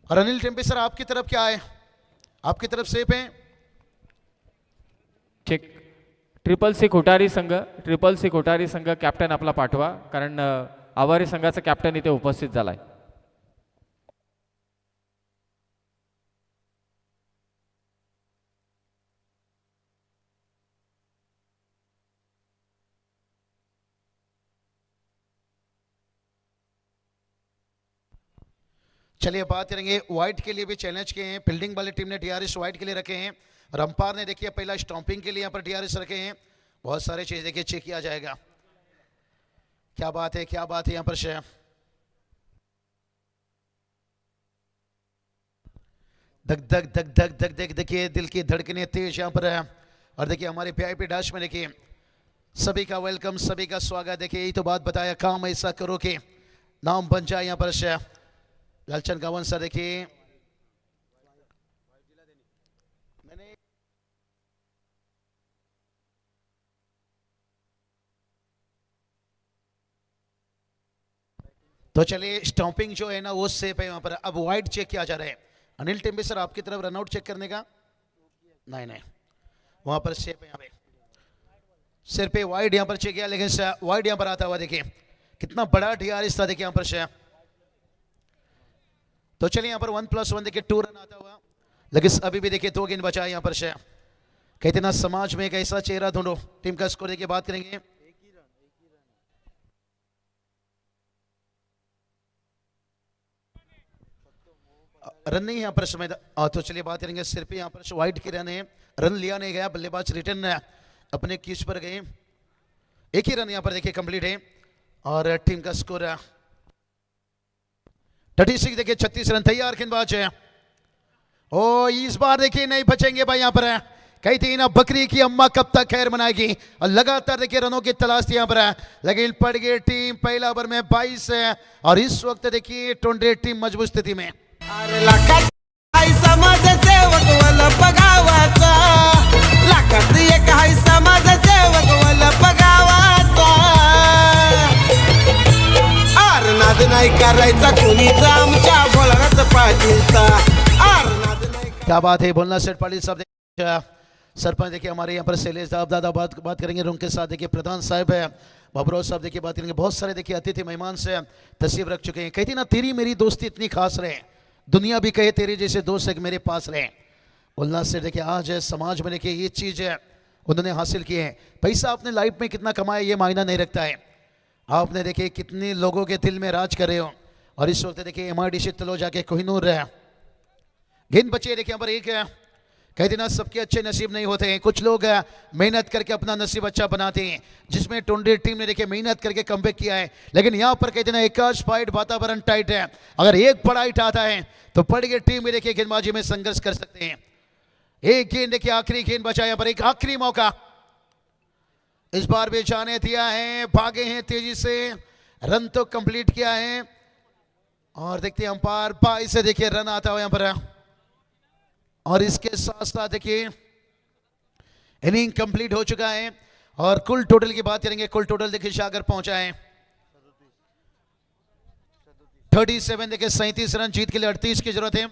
और अनिल टेम्पे सर आपकी तरफ क्या है? आपकी तरफ सेफ है? चेक ट्रिपल सी कोठारी संघ कॅप्टन आपला पाठवा कारण आवारी संघाचा कॅप्टन इथे उपस्थित झालाय। चलिए बात करेंगे व्हाइट के लिए भी चैलेंज किए हैं। फील्डिंग वाली टीम ने डीआरएस व्हाइट के लिए रखे हैं और अंपायर ने देखिए पहला स्टंपिंग के लिए यहाँ पर डीआरएस रखे हैं। बहुत सारे चीज देखिए चेक किया जाएगा। क्या बात है यहाँ पर शेयर धक धक धक धक धक धक देखिए दिल की धड़कनें तेज यहाँ पर है। और देखिए हमारे वीआईपी डैश में देखिए सभी का वेलकम सभी का स्वागत। देखिए यही तो बात बताया काम ऐसा करो कि नाम बन जाए यहाँ पर शेयर। लालचंद गावन सर देखिए तो चलिए स्टंपिंग जो है ना वो सेफ है वहां पर। अब वाइड चेक किया जा रहा है। अनिल टेम्बे सर आपकी तरफ रनआउट चेक करने का नहीं वहां पर सेफ है। यहाँ पे सिर पे वाइड यहाँ पर चेक किया लेकिन वाइड यहाँ पर आता हुआ देखिए कितना बड़ा डीआरएस था देखिए यहाँ पर तो चलिए यहाँ पर 1+1 देखिए 2 रन आता हुआ लेकिन अभी भी देखिए 2 गेंद बचा है यहाँ पर कहते ना समाज में एक ऐसा चेहरा ढूंढो। टीम का स्कोर देखिए बात करेंगे रन नहीं यहाँ पर समय तो चलिए बात करेंगे सिर पे यहाँ पर वाइड की रन है। रन लिया नहीं गया बल्लेबाज रिटर्न अपने कीज पर गए। एक ही रन यहाँ पर देखिए कंप्लीट है और टीम का स्कोर 36 देखिए 36 रन तैयार गेंदबाज है। ओ इस बार देखिए नहीं बचेंगे भाई यहाँ पर कहती ना बकरी की अम्मा कब तक खैर मनाएगी और लगातार देखिए रनों की तलाश थी यहाँ पर लेकिन पड़ गई टीम पहला ओवर में 22 है और इस वक्त देखिए 20 टीम मजबूत स्थिति में। अरे लाखात हाय समाजसेवक वल्लभ गावाचा लाखात एक हाय समाजसेवक वल्लभ गावाचा अरे नाद नाही करायचा कुणीचा आमच्या बोलण्यात पाटीलचा अरे नाद नाही क्या बात है बोलना सेठ पाटिल साहब। सरपंच देखिए हमारे यहाँ पर शैलेश साहब दादा बात करेंगे उनके साथ देखिए प्रधान साहब है भवरोज साहब देखिए बात करेंगे। बहुत सारे देखिए अतिथि मेहमान से तस्वीर रख चुके हैं। कहती ना तेरी मेरी दोस्ती इतनी खास रहे दुनिया भी कहे तेरे जैसे दोस्त एक मेरे पास रहे। बोलना से देखिए आज है समाज में देखिए ये चीज़ है उन्होंने हासिल की है। पैसा अपने लाइफ में कितना कमाया ये मायना नहीं रखता है। आपने देखिए कितने लोगों के दिल में राज कर रहे हो। और इस वक्त देखिए एमआईडीसी तलोजा के कोहिनूर है गेंद बचे देखिए यहाँ पर एक है। कहते ना सबके अच्छे नसीब नहीं होते हैं। कुछ लोग मेहनत करके अपना नसीब अच्छा बनाते हैं जिसमें टोंडे टीम ने देखिए मेहनत करके कमबैक किया है। लेकिन यहाँ पर कहते ना एक फाइट वातावरण टाइट है। अगर एक बड़ा हिट आता है तो पड़ गई टीम में देखिए गेंदबाजी में संघर्ष कर सकते हैं। एक गेंद देखिए आखिरी गेंद बचा यहाँ पर एक आखिरी मौका इस बार भी जाने दिया है। भागे हैं तेजी से रन तो कंप्लीट किया है और देखते हैं अंपायर 22 से देखिए रन आता हुआ यहाँ पर और इसके साथ साथ देखिए इनिंग कंप्लीट हो चुका है। और कुल टोटल की बात करेंगे कुल टोटल देखिए शागर पहुंचा है 37 देखिए 37 रन जीत के लिए 38 की जरूरत है।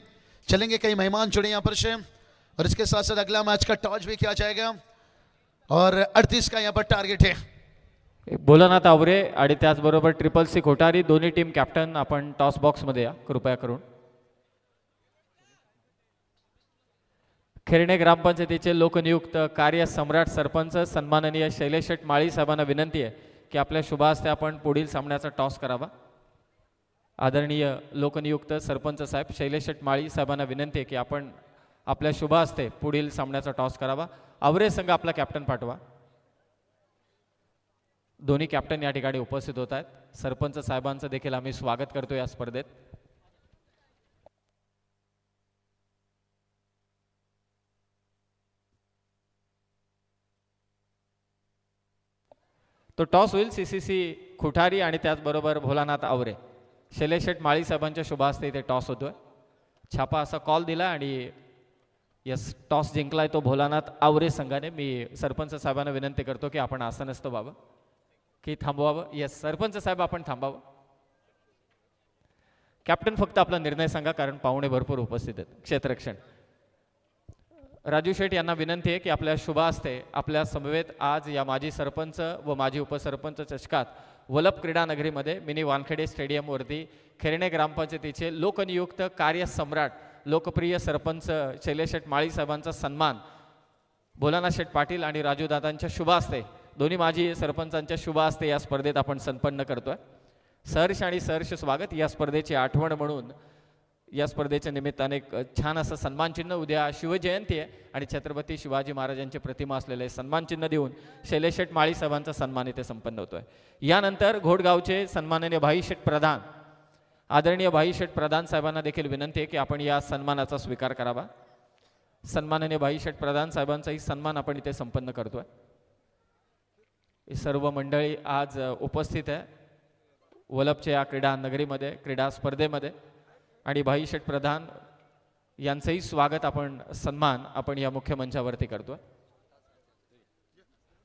चलेंगे कई मेहमान जुड़े यहाँ पर से और इसके साथ साथ अगला मैच का टॉस भी किया जाएगा और 38 का यहाँ पर टारगेट है। भोलानाथ आवरे आणि त्याचबरोबर ट्रिपल सी कोठारी दोन्ही टीम कॅप्टन आपण टॉस बॉक्समध्ये या कृपया करून. खेरणे ग्रामपंचायतीचे लोकनियुक्त कार्य सम्राट सरपंच सन्माननीय शैलेश शेठ माळी साहेबांना विनंती आहे की आपल्या शुभ हस्ते आपण पुढील सामन्याचा टॉस करावा. आदरणीय लोकनियुक्त सरपंच साहेब शैलेश शेठ माळी साहेबांना विनंती आहे की आपण आपल्या शुभ हस्ते पुढील सामन्याचा टॉस करावा. आवरे संघ आपला कॅप्टन पाठवा. दोन्ही कॅप्टन या ठिकाणी उपस्थित होत आहेत. सरपंच साहेबांचं देखील आम्ही स्वागत करतो या स्पर्धेत. तो टॉस होईल CCC खुठारी आणि त्याचबरोबर भोलानाथ आवरे. शैलेश शेठ माळी साहेबांच्या शुभ हस्ते इथे टॉस होतोय. छापा असा कॉल दिला आणि यस टॉस जिंकलाय तो भोलानाथ आवरे संघाने. मी सरपंच साहेबांना विनंती करतो की आपण असं नसतं बाबा की थांबवावं. यस सरपंच साहेब आपण थांबावं. कॅप्टन फक्त आपला निर्णय सांगा कारण पाहुणे भरपूर उपस्थित आहेत. क्षेत्ररक्षण राजू शेठ यांना विनंती आहे की आपल्या शुभ हस्ते आपल्या समवेत आज या माजी सरपंच व माजी उपसरपंच चषकात वलप क्रीडा नगरीमध्ये मिनी वानखेडे स्टेडियमवरती खेरणे ग्रामपंचायतीचे लोकनियुक्त कार्य सम्राट लोकप्रिय सरपंच शैलेश शेठ माळी साहेबांचा सन्मान भोलानाथ शेठ पाटील आणि राजू दादांच्या शुभ हस्ते दोन्ही माजी सरपंचांच्या शुभ हस्ते या स्पर्धेत आपण संपन्न करतोय. सहर्ष आणि सहर्ष स्वागत. या स्पर्धेची आठवण म्हणून या स्पर्धेच्या निमित्ताने छान असं सन्मानचिन्ह उद्या शिवजयंती आहे आणि छत्रपती शिवाजी महाराजांची प्रतिमा असलेले सन्मानचिन्ह देऊन शैलेश शेठ माळी साहेबांचा सन्मान इथे संपन्न होतोय. यानंतर घोडगावचे सन्माननीय भाई शेठ प्रधान आदरणीय भाई शेठ प्रधान साहेबांना देखील विनंती आहे की आपण या सन्मानाचा स्वीकार करावा. सन्माननीय भाई शेठ प्रधान साहेबांचाही सन्मान आपण इथे संपन्न करतोय. सर्व मंडळी आज उपस्थित आहे वलपच्या या क्रीडा नगरीमध्ये क्रीडा स्पर्धेमध्ये आणि भाई शेठ प्रधान यांचंही स्वागत आपण सन्मान आपण या मुख्य मंचावरती करतोय.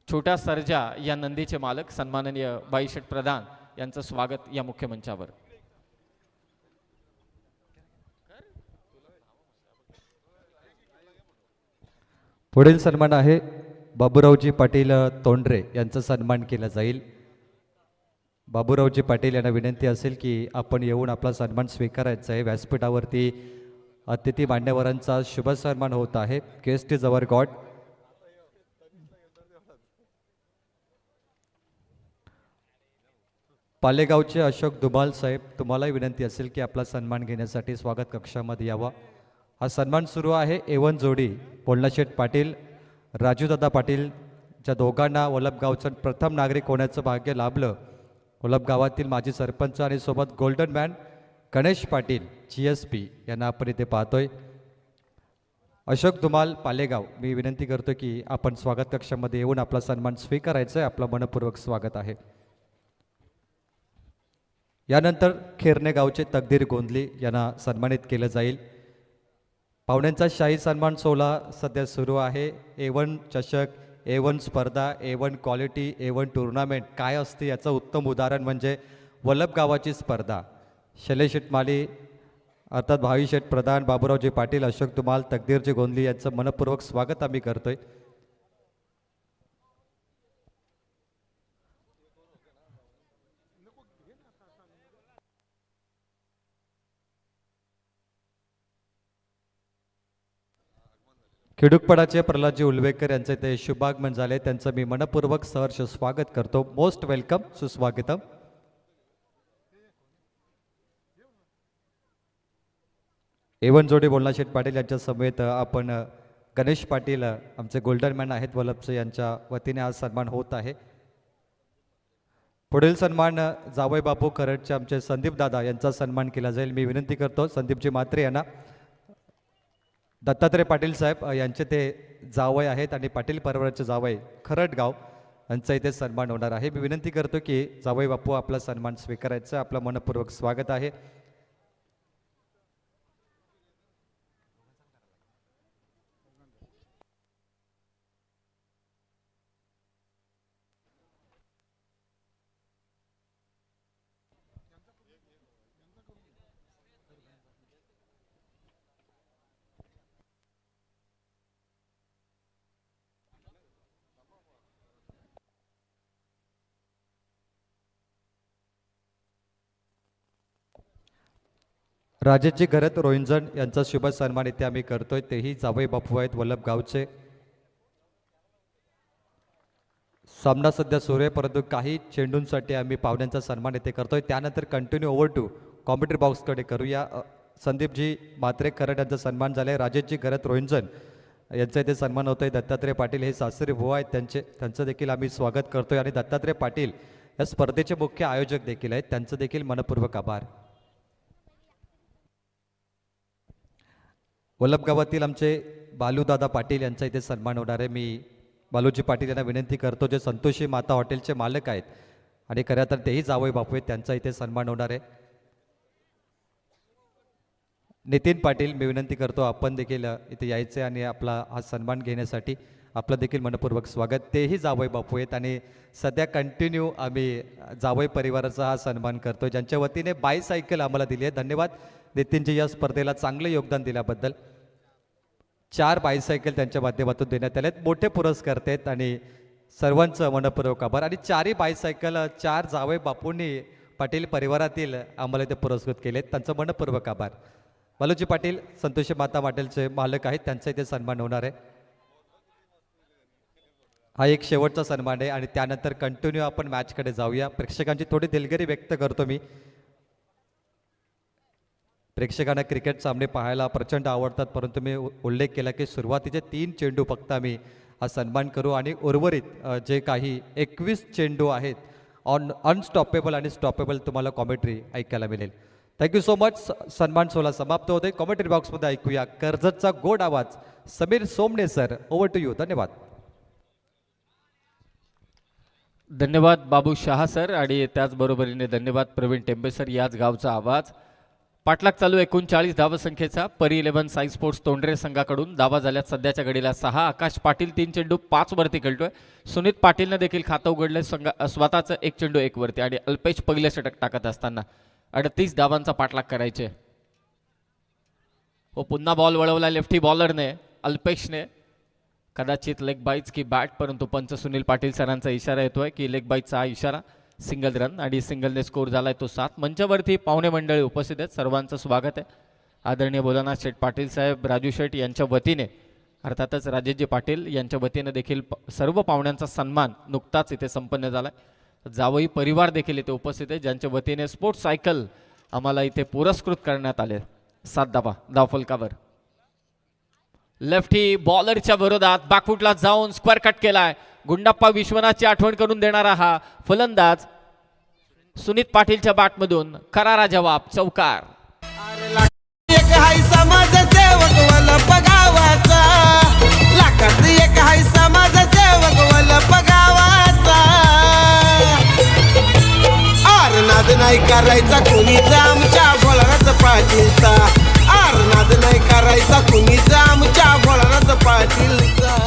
छोटा सर्जा या नंदीचे मालक सन्माननीय भाई शेठ प्रधान यांचं स्वागत या मुख्य मंचावर. पुढील सन्मान आहे बाबूरावजी पाटील तोंडरे यांचा सन्मान केला जाईल. बाबूरावजी पाटील यांना विनंती असेल की आपण येऊन आपला सन्मान स्वीकारायचा आहे. व्यासपीठावरती अतिथी मान्यवरांचा शुभ सन्मान होत आहे. Guest is our god. पालेगावचे अशोक दुबाल साहेब तुम्हालाही विनंती असेल की आपला सन्मान घेण्यासाठी स्वागत कक्षामध्ये यावा. हा सन्मान सुरू आहे A1 जोडी पोलनाशेठ पाटील राजूदादा पाटील ज्या दोघांना वलपगावचं प्रथम नागरिक होण्याचं भाग्य लाभलं. वलप गावातील माजी सरपंच आणि सोबत golden man Ganesh Patil GSP यांना आपण इथे पाहतोय. अशोक दुमाल पालेगाव मी विनंती करतो की आपण स्वागत कक्षामध्ये येऊन आपला सन्मान स्वीकारायचा आहे. आपलं मनपूर्वक स्वागत आहे. यानंतर खेरणे गावचे तकदीर गोंधली यांना सन्मानित केलं जाईल. पाहुण्यांचा शाही सन्मान सोहळा सध्या सुरू आहे. A1 चषक A1 स्पर्धा A1 क्वालिटी A1 टुर्नामेंट काय असते याचं उत्तम उदाहरण म्हणजे वलप गावाची स्पर्धा. शैलेश शेठ माळी अर्थात भाई शेठ प्रधान बाबूरावजी पाटील अशोक दुमाल तकदीरजी गोंधली यांचं मनपूर्वक स्वागत आम्ही करतोय. खिडूकपडाचे प्रल्हादजी उलवेकर यांचे ते शुभागमन झाले. त्यांचं मी मनपूर्वक सहर्ष स्वागत करतो. मोस्ट वेलकम सुस्वागतम. A1 जोडी बोलना शेठ पाटील यांच्या समेत आपण गणेश पाटील आमचे गोल्डन मॅन आहेत वलपचे यांच्या वतीने आज सन्मान होत आहे. पुढील सन्मान जावई बापू खरडचे आमचे संदीप दादा यांचा सन्मान केला जाईल. मी विनंती करतो संदीपजी म्हात्रे यांना दत्तात्रय पाटील साहेब यांचे ते जावई आहेत आणि पाटील परिवाराचे जावई खरडगाव यांचा इथे सन्मान होणार आहे. मी विनंती करतो की जावई बापू आपला सन्मान स्वीकारायचा. आपलं मनपूर्वक स्वागत आहे. राजेशजी घरत रोहिंजन यांचा शुभ सन्मान इथे आम्ही करतोय. तेही जावई बापू आहेत वल्लभ गावचे. सामना सध्या सुरू आहे, परंतु काही चेंडूंसाठी आम्ही पाहुण्यांचा सन्मान इथे करतोय. त्यानंतर कंटिन्यू ओव्हर टू कॉमेंट्री बॉक्सकडे करूया. संदीपजी म्हात्रे खरड यांचा सन्मान झाला आहे. राजेशजी घरत रोहिंजन यांचा इथे सन्मान होतोय. दत्तात्रय पाटील हे सासरी भाऊ आहेत त्यांचं देखील आम्ही स्वागत करतोय. आणि दत्तात्रय पाटील या स्पर्धेचे मुख्य आयोजक देखील आहेत, त्यांचं देखील मनपूर्वक आभार. वल्लभ गावातील आमचे बालूदादा पाटील यांचा इथे सन्मान होणार आहे. मी बालूजी पाटील यांना विनंती करतो, जे संतोषी माता हॉटेलचे मालक आहेत आणि खऱ्या तर तेही जावई बापू आहेत, त्यांचा इथे सन्मान होणार आहे. नितीन पाटील मी विनंती करतो आपण देखील इथे यायचे आणि आपला हा सन्मान घेण्यासाठी. आपलं देखील मनपूर्वक स्वागत. तेही जावई बापू आहेत आणि सध्या कंटिन्यू आम्ही जावई परिवाराचा हा सन्मान करतो, ज्यांच्या वतीने बायसायकल आम्हाला दिली आहे. धन्यवाद नितीनजी या स्पर्धेला चांगलं योगदान दिल्याबद्दल. 4 बायसायकल त्यांच्या माध्यमातून देण्यात आले आहेत. मोठे पुरस्कार आहेत आणि सर्वांचं मनपूर्वक आभार. आणि 4ही बायसायकल 4 जावई बापूंनी पाटील परिवारातील आम्हाला इथे पुरस्कृत केलेत, त्यांचं मनपूर्वक आभार. बालूजी पाटील संतोषी माता हॉटेलचे मालक आहेत, त्यांचा इथे सन्मान होणार आहे. हा एक शेवटचा सन्मान आहे आणि त्यानंतर कंटिन्यू आपण मॅचकडे जाऊया. प्रेक्षकांची थोडी दिलगिरी व्यक्त करतो मी. प्रेक्षकांना क्रिकेट सामने पाहायला प्रचंड आवडतात, परंतु मी उल्लेख केला की सुरुवातीचे 3 चेंडू फक्त आम्ही हा सन्मान करू आणि उर्वरित जे काही 21 चेंडू आहेत अनस्टॉपेबल आणि स्टॉपेबल तुम्हाला कॉमेंट्री ऐकायला मिळेल. Thank you so much. सन्मान सोहळा समाप्त होते. कॉमेंट्री बॉक्समध्ये ऐकूया कर्जतचा गोड आवाज Sameer Somane sir. Over to you. धन्यवाद. धन्यवाद बाबू शहा सर आणि त्याचबरोबरीने धन्यवाद प्रवीण टेंबे सर. याच गावचा आवाज. पाठलाग चालू 39 धावसंख्येचा. परी 11 साई स्पोर्ट्स तोंडरे संघाकडून धावा झाल्यात सध्याच्या घडीला 6. आकाश पाटील 3 चेंडू 5 वरती खेळतोय. सुनीत पाटीलनं देखील खातं उघडलंय स्वतःचं 1 चेंडू 1 वरती. आणि अल्पेश पहिलं षटक टाकत असताना 38 धावांचा पाठलाग करायचे. हो, पुन्हा बॉल वळवला लेफ्टी बॉलरने अल्पेशने. कदाचित लेग बाईच की बॅट, परंतु पंच सुनील पाटील सरांचा इशारा येतोय की लेग बाईचचा हा इशारा. सिंगल रन आणि सिंगलने स्कोर झालाय तो 7. मंचावरती पाहुणे मंडळी उपस्थित आहेत, सर्वांचं स्वागत आहे. आदरणीय भोलानाथ शेठ पाटील साहेब, राजू शेठ यांच्या वतीने, अर्थातच राजेशजी पाटील यांच्या वतीने देखील सर्व पाहुण्यांचा सन्मान नुकताच इथे संपन्न झालाय. जावई परिवार देखील इथे उपस्थित आहे, ज्यांच्या वतीने स्पोर्ट्स सायकल आम्हाला इथे पुरस्कृत करण्यात आले. 7 धावा धावफलकावर. लेफ्टी बॉलरच्या विरोधात बॅकफुटला जाऊन स्क्वेअर कट केलाय. गुंडाप्पा विश्वनाथची आठवण करून देणारा हा फलंदाज सुनीत पाटीलच्या बॅटमधून करारा जवाब. चौकार. एक हाय समाजसेवक वल्लभ गावाचा, लाखात एक हाय समाजसेवक वल्लभ गावाचा. आरनाद नाही करायचा कुणीच आमच्या भोलानाथ पाटीलचा. आरनाद नाही करायचा कुणीच आमच्या भोलानाथ पाटीलचा.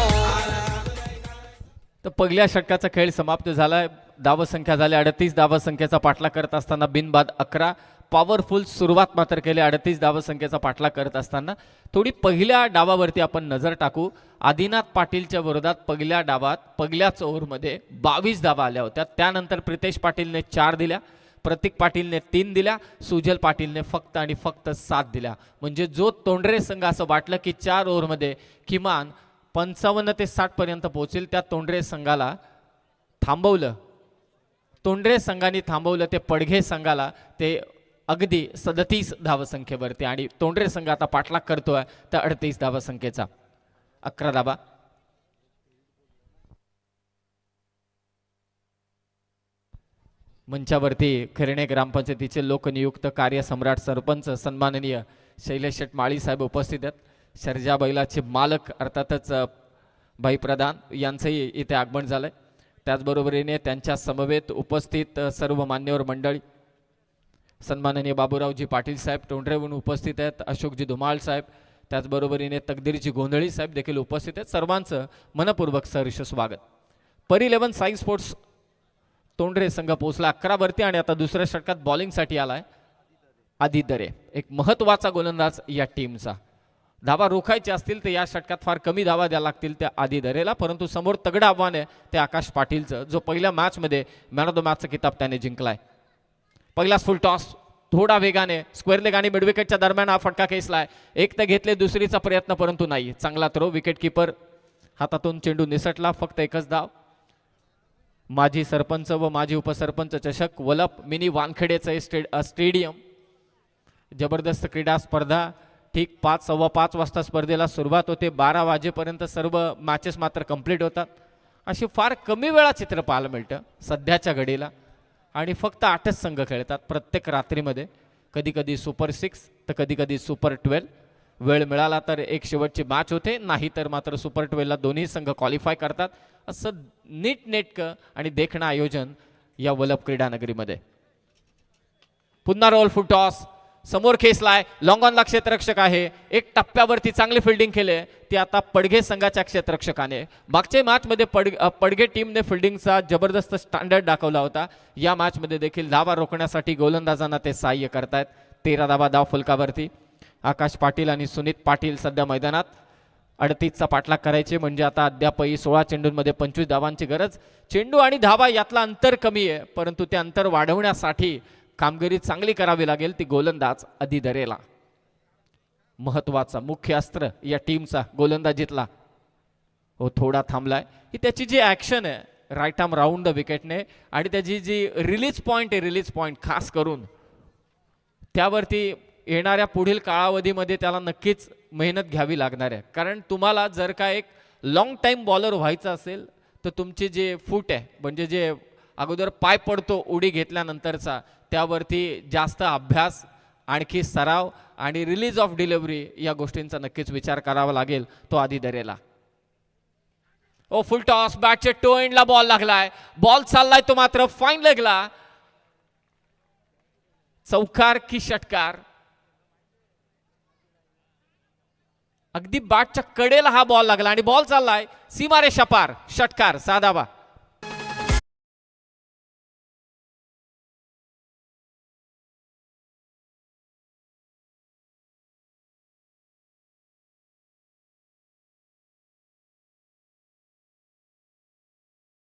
तर पहिल्या षटकाचा खेळ समाप्त झालाय. धावसंख्या झाली 38. धावसंख्येचा पाठलाग करत असताना बिनबाद 11. पॉवरफुल सुरुवात मात्र केली 38 धावसंख्येचा पाठलाग करत असताना. थोडी पहिल्या डावावरती आपण नजर टाकू. आदिनाथ पाटीलच्या विरोधात पहिल्या डावात पहिल्याच ओव्हरमध्ये 22 धावा आल्या होत्या. त्यानंतर प्रितेश पाटीलने 4 दिल्या, प्रतीक पाटीलने 3 दिल्या, सुजल पाटीलने फक्त आणि फक्त 7 दिल्या. म्हणजे जो तोंडरे संघ असं वाटलं की 4 ओव्हरमध्ये किमान 55 ते 60 पर्यंत पोहोचेल, त्या तोंडरे संघाला थांबवलं. तोंडरे संघाने थांबवलं ते पडघे संघाला ते अगदी 37 धावसंख्येवरती. आणि तोंडरे संघ आता पाठलाग करतोय तर 38 धावसंख्येचा. 11 धावा. मंचावरती खिरणे ग्रामपंचायतीचे लोकनियुक्त कार्यसम्राट सरपंच सन्माननीय शैलेश शेठ माळी साहेब उपस्थित आहेत. शर्जा बैलाचे मालक अर्थातच भाई प्रधान यांचंही इथे आगमन झालंय. त्याचबरोबरीने त्यांच्या समवेत उपस्थित सर्व मान्यवर मंडळी, सन्माननीय बाबूरावजी पाटील साहेब तोंडरेहून उपस्थित आहेत, अशोकजी धुमाळ साहेब, त्याचबरोबरीने तकदीरजी गोंधळी साहेब देखील उपस्थित आहेत. सर्वांचं मनपूर्वक सहर्ष स्वागत. परी 11 साई स्पोर्ट्स तोंडरे संघ पोहोचला 11 वरती आणि आता दुसऱ्या षटकात बॉलिंगसाठी आलाय आदी दरे, एक महत्त्वाचा गोलंदाज या टीमचा. धावा रोखायचे असतील तर या षटकात फार कमी धावा द्यायला लागतील त्या आदी दरेला, परंतु समोर तगडं आव्हान आहे ते आकाश पाटीलचं, जो पहिल्या मॅचमध्ये मॅन ऑफ द मॅचचा किताब त्याने जिंकलाय. पहिलाच फुल टॉस थोडा वेगाने स्क्वेअर लेग आणि मिडविकेटच्या दरम्यान हा फटका खेचलाय. एक तर घेतले, दुसरीचा प्रयत्न परंतु नाही. चांगला थ्रो, विकेट किपर हातातून चेंडू निसटला. फक्त एकच धाव. माजी सरपंच व माजी उपसरपंच चषक वलप मिनी वानखेडेचं स्टेडियम. जबरदस्त क्रीडा स्पर्धा. ठीक 5:15 वाजता स्पर्धेला सुरुवात होते. 12 वाजेपर्यंत सर्व मॅचेस मात्र कंप्लीट होतात. अशी फार कमी वेळा चित्र पाहायला मिळतं सध्याच्या घडीला. आणि फक्त 8च संघ खेळतात प्रत्येक रात्रीमध्ये. कधी कधी सुपर 6 तर कधी कधी सुपर 12. वेळ मिळाला तर एक शेवटची मॅच होते, नाही तर मात्र सुपर 12ला दोन्ही संघ क्वालिफाय करतात. असं नीटनेटकं आणि देखणं आयोजन या वलप क्रीडा नगरीमध्ये. पुन्हा रोल फुल टॉस. समोर खेचलाय. लॉंग ऑनला क्षेत्ररक्षक आहे. एक टप्प्यावरती चांगली फिल्डिंग केले. ती आता पडघे संघाच्या क्षेत्ररक्षकाने. मागच्या मॅचमध्ये पडघे टीमने फिल्डिंगचा जबरदस्त स्टँडर्ड दाखवला होता. या मॅचमध्ये देखील धावा रोखण्यासाठी गोलंदाजांना ते सहाय्य करतायत. 13 धावा धाव फलकावरती. आकाश पाटील आणि सुनीत पाटील सध्या मैदानात. 38चा पाठलाग करायचे म्हणजे आता अद्यापही 16 चेंडूंमध्ये 25 धावांची गरज. चेंडू आणि धावा यातला अंतर कमी आहे, परंतु ते अंतर वाढवण्यासाठी कामगिरी चांगली करावी लागेल. ती गोलंदाज आधी धरेला. महत्वाचा मुख्य अस्त्र या टीमचा गोलंदाजीतला. हो थोडा थांबलाय. ही त्याची जी ऍक्शन आहे राईट आर्म राऊंड द विकेटने आणि त्याची जी रिलीज पॉइंट आहे, रिलीज पॉइंट खास करून त्यावरती येणाऱ्या पुढील कालावधीमध्ये त्याला नक्कीच मेहनत घ्यावी लागणार आहे. कारण तुम्हाला जर का एक लॉंग टाइम बॉलर व्हायचं असेल तर तुमचे जे फूट आहे म्हणजे जे अगोदर पाय पडतो उडी घेतल्यानंतरचा, त्यावरती जास्त अभ्यास, आणखी सराव आणि रिलीज ऑफ डिलिव्हरी या गोष्टींचा नक्कीच विचार करावा लागेल. तो आधी धरेला. ओ फुल टॉस. बॅटचे टो एंडला बॉल लागलाय. बॉल चाललाय तो मात्र फाईन लेगला. चौकार की षटकार. अगदी बॅटच्या कडेला हा बॉल लागला आणि बॉल चाललाय सीमारेषा पार. षटकार. साधावा.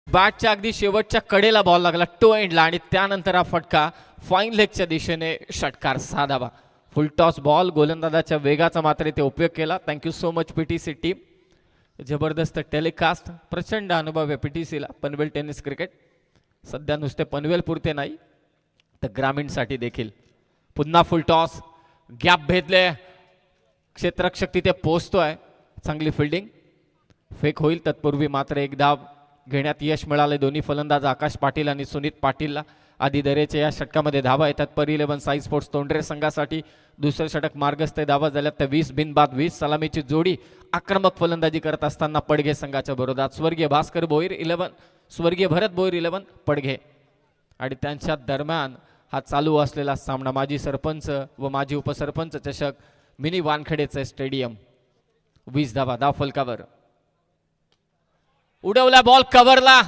बॅटच्या अगदी शेवटच्या कडेला बॉल लागला टो एंडला आणि त्यानंतर हा फटका फाईन लेगच्या दिशेने. षटकार. साधावा. फुल टॉस बॉल. गोलंदाजाच्या वेगाचा मात्र ते उपयोग केला. Thank you so much PTC team. जबरदस्त टेलिकास्ट. प्रचंड अनुभव आहे PTCला. पनवेल टेनिस क्रिकेट सध्या नुसते पनवेल पुरते नाही तर ग्रामीणसाठी देखील. पुन्हा फुल टॉस. गॅप भेदले. क्षेत्ररक्षक तिथे पोहोचतोय. चांगली फिल्डिंग. फेक होईल तत्पूर्वी मात्र एक धाव घेण्यात यश मिळाले. दोन्ही फलंदाज आकाश पाटील आणि सुनीत पाटीलला. आधी दरेच्या या षटकामध्ये धावा येतात. पर 11 साई स्पोर्ट्स तोंडरे संघासाठी. दुसरं षटक मार्गस्थ धावा झाल्यात तर 20 बिनबाद 20. सलामीची जोडी आक्रमक फलंदाजी करत असताना पडघे संघाच्या विरोधात स्वर्गीय भास्कर भोईर 11, स्वर्गीय भरत भोईर 11, पडघे. आणि त्यांच्या दरम्यान हा चालू असलेला सामना माजी सरपंच व माजी उपसरपंच चषक मिनी वानखेडेचे स्टेडियम. 20 धावा धाव फलकावर. उडवला बॉल कव्हरला.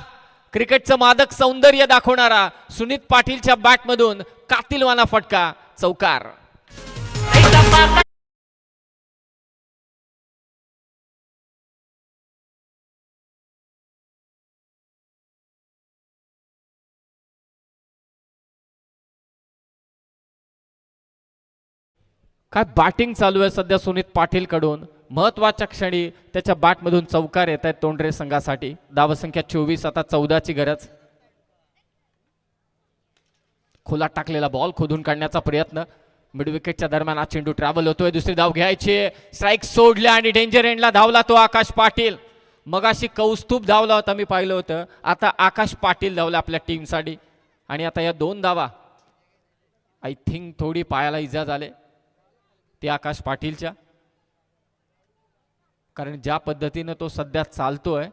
क्रिकेटचं मादक सौंदर्य दाखवणारा सुनीत पाटीलच्या बॅटमधून कातिलवाना फटका. चौकार. काय बॅटिंग चालू आहे सध्या सुनीत पाटील कडून. महत्वाच्या क्षणी त्याच्या बॅटमधून चौकार येत आहेत तोंडरे संघासाठी. धावसंख्या 24. आता 14ची गरज. खुला टाकलेला बॉल खोदून काढण्याचा प्रयत्न. मिडविकेटच्या दरम्यान हा चेंडू ट्रॅव्हल होतोय. दुसरी धाव घ्यायची. स्ट्राईक सोडल्या आणि डेंजर एंडला धावला तो आकाश पाटील. मगाशी कौस्तुभ धावला होता मी पाहिलं होतं. आता आकाश पाटील धावला आपल्या टीमसाठी. आणि आता या 2 धावा आय थिंक थोडी पायाला इजा झाले ते आकाश पाटीलच्या. कारण ज्या पद्धतीनं तो सध्या चालतोय,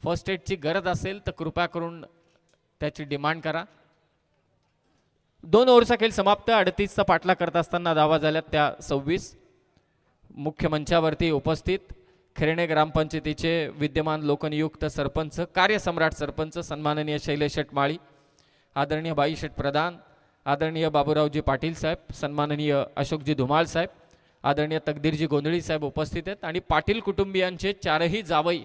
फर्स्ट एडची गरज असेल तर कृपया करून त्याची डिमांड करा. 2 ओव्हरचा खेळ समाप्त. 38चा पाठलाग करत असताना धावा झाल्यात त्या 26. मुख्य मंचावरती उपस्थित खेरणे ग्रामपंचायतीचे विद्यमान लोकनियुक्त सरपंच, कार्यसम्राट सरपंच सन्माननीय शैलेश शेटमाळी, आदरणीय बाई शेट प्रधान, आदरणीय बाबूरावजी पाटील साहेब, सन्माननीय अशोकजी धुमाळ साहेब, आदरणीय तकदीरजी गोंधळी साहेब उपस्थित आहेत. आणि पाटील कुटुंबियांचे 4ही जावई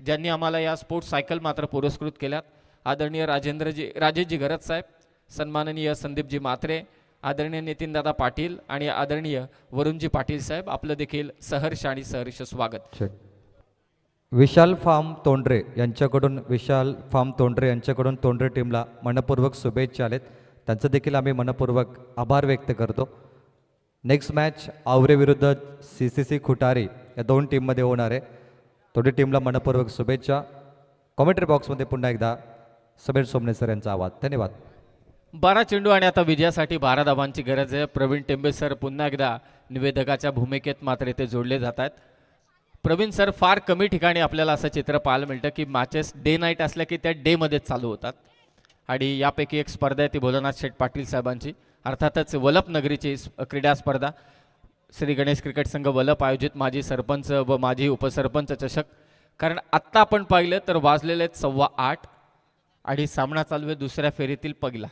ज्यांनी आम्हाला या स्पोर्ट्स सायकल मात्र पुरस्कृत केल्यात. आदरणीय राजेशजी गरज साहेब, सन्माननीय संदीपजी म्हात्रे, आदरणीय नितीनदादा पाटील आणि आदरणीय वरुणजी पाटील साहेब, आपलं देखील सहर्ष आणि सहर्ष स्वागत. विशाल फार्म तोंडरे यांच्याकडून तोंडरे टीमला मनपूर्वक शुभेच्छा आलेत. त्यांचं देखील आम्ही मनपूर्वक आभार व्यक्त करतो. नेक्स्ट मॅच आवरे विरुद्ध CCC खुटारी या दोन टीममध्ये होणार आहे. तोंडरे टीमला मनपूर्वक शुभेच्छा. कॉमेंट्री बॉक्समध्ये पुन्हा एकदा समीर सोमने सर यांचा आवाज. धन्यवाद. 12 चेंडू आणि आता विजयासाठी 12 धावांची गरज आहे. प्रवीण टेंबे सर पुन्हा एकदा निवेदकाच्या भूमिकेत मात्र इथे जोडले जात आहेत. प्रवीण सर, फार कमी ठिकाणी आपल्याला असं चित्र पाहायला मिळतं की मॅचेस डे नाईट असल्या की त्या डेमध्येच चालू होतात आणि यापैकी एक स्पर्धा आहे ती भोलानाथ शेठ पाटील साहेबांची, अर्थातच वलप नगरीची क्रीडा स्पर्धा श्री गणेश क्रिकेट संघ वलप आयोजित माजी सरपंच व माजी उपसरपंच चषक. कारण आत्ता आपण पाहिलं तर वाजलेले आहेत 8:15 आणि सामना चालू आहे दुसऱ्या फेरीतील पहिला.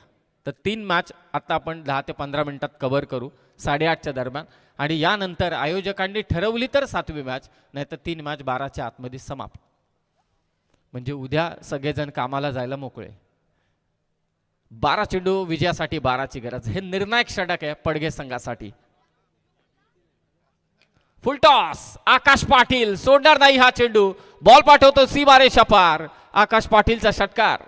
तर 3 मॅच आता आपण 10 ते 15 मिनिटात कव्हर करू 8:30च्या दरम्यान आणि यानंतर आयोजकांनी ठरवली तर 7वी मॅच, नाहीतर 3 मॅच 12च्या आतमध्ये समाप्त. म्हणजे उद्या सगळेजण कामाला जायला मोकळे. 12 चेंडू विजयासाठी 12ची गरज. हे निर्णायक षटक आहे पडगे संघासाठी. फुल टॉस, आकाश पाटील सोडणार नाही हा चेंडू. बॉल पाठवतो सीमारेषा पार. आकाश पाटीलचा षटकार.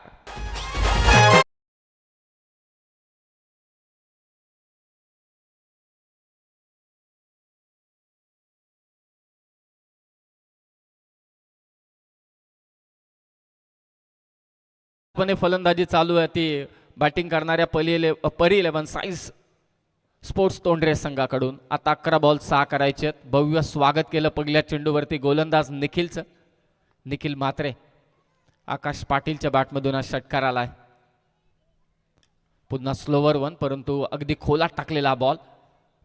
फलंदाजी चालू आहे ती बॅटिंग करणाऱ्या परी 11 साईज स्पोर्ट्स तोंडरे संघाकडून. आता 11 बॉल 6 करायचे आहेत. भव्य स्वागत केलं पहिल्या चेंडूवरती गोलंदाज निखिलचं. निखिल म्हात्रे. आकाश पाटीलच्या बॅटमधून हा षटकार आलाय. पुन्हा स्लोवर 1 परंतु अगदी खोलात टाकलेला बॉल.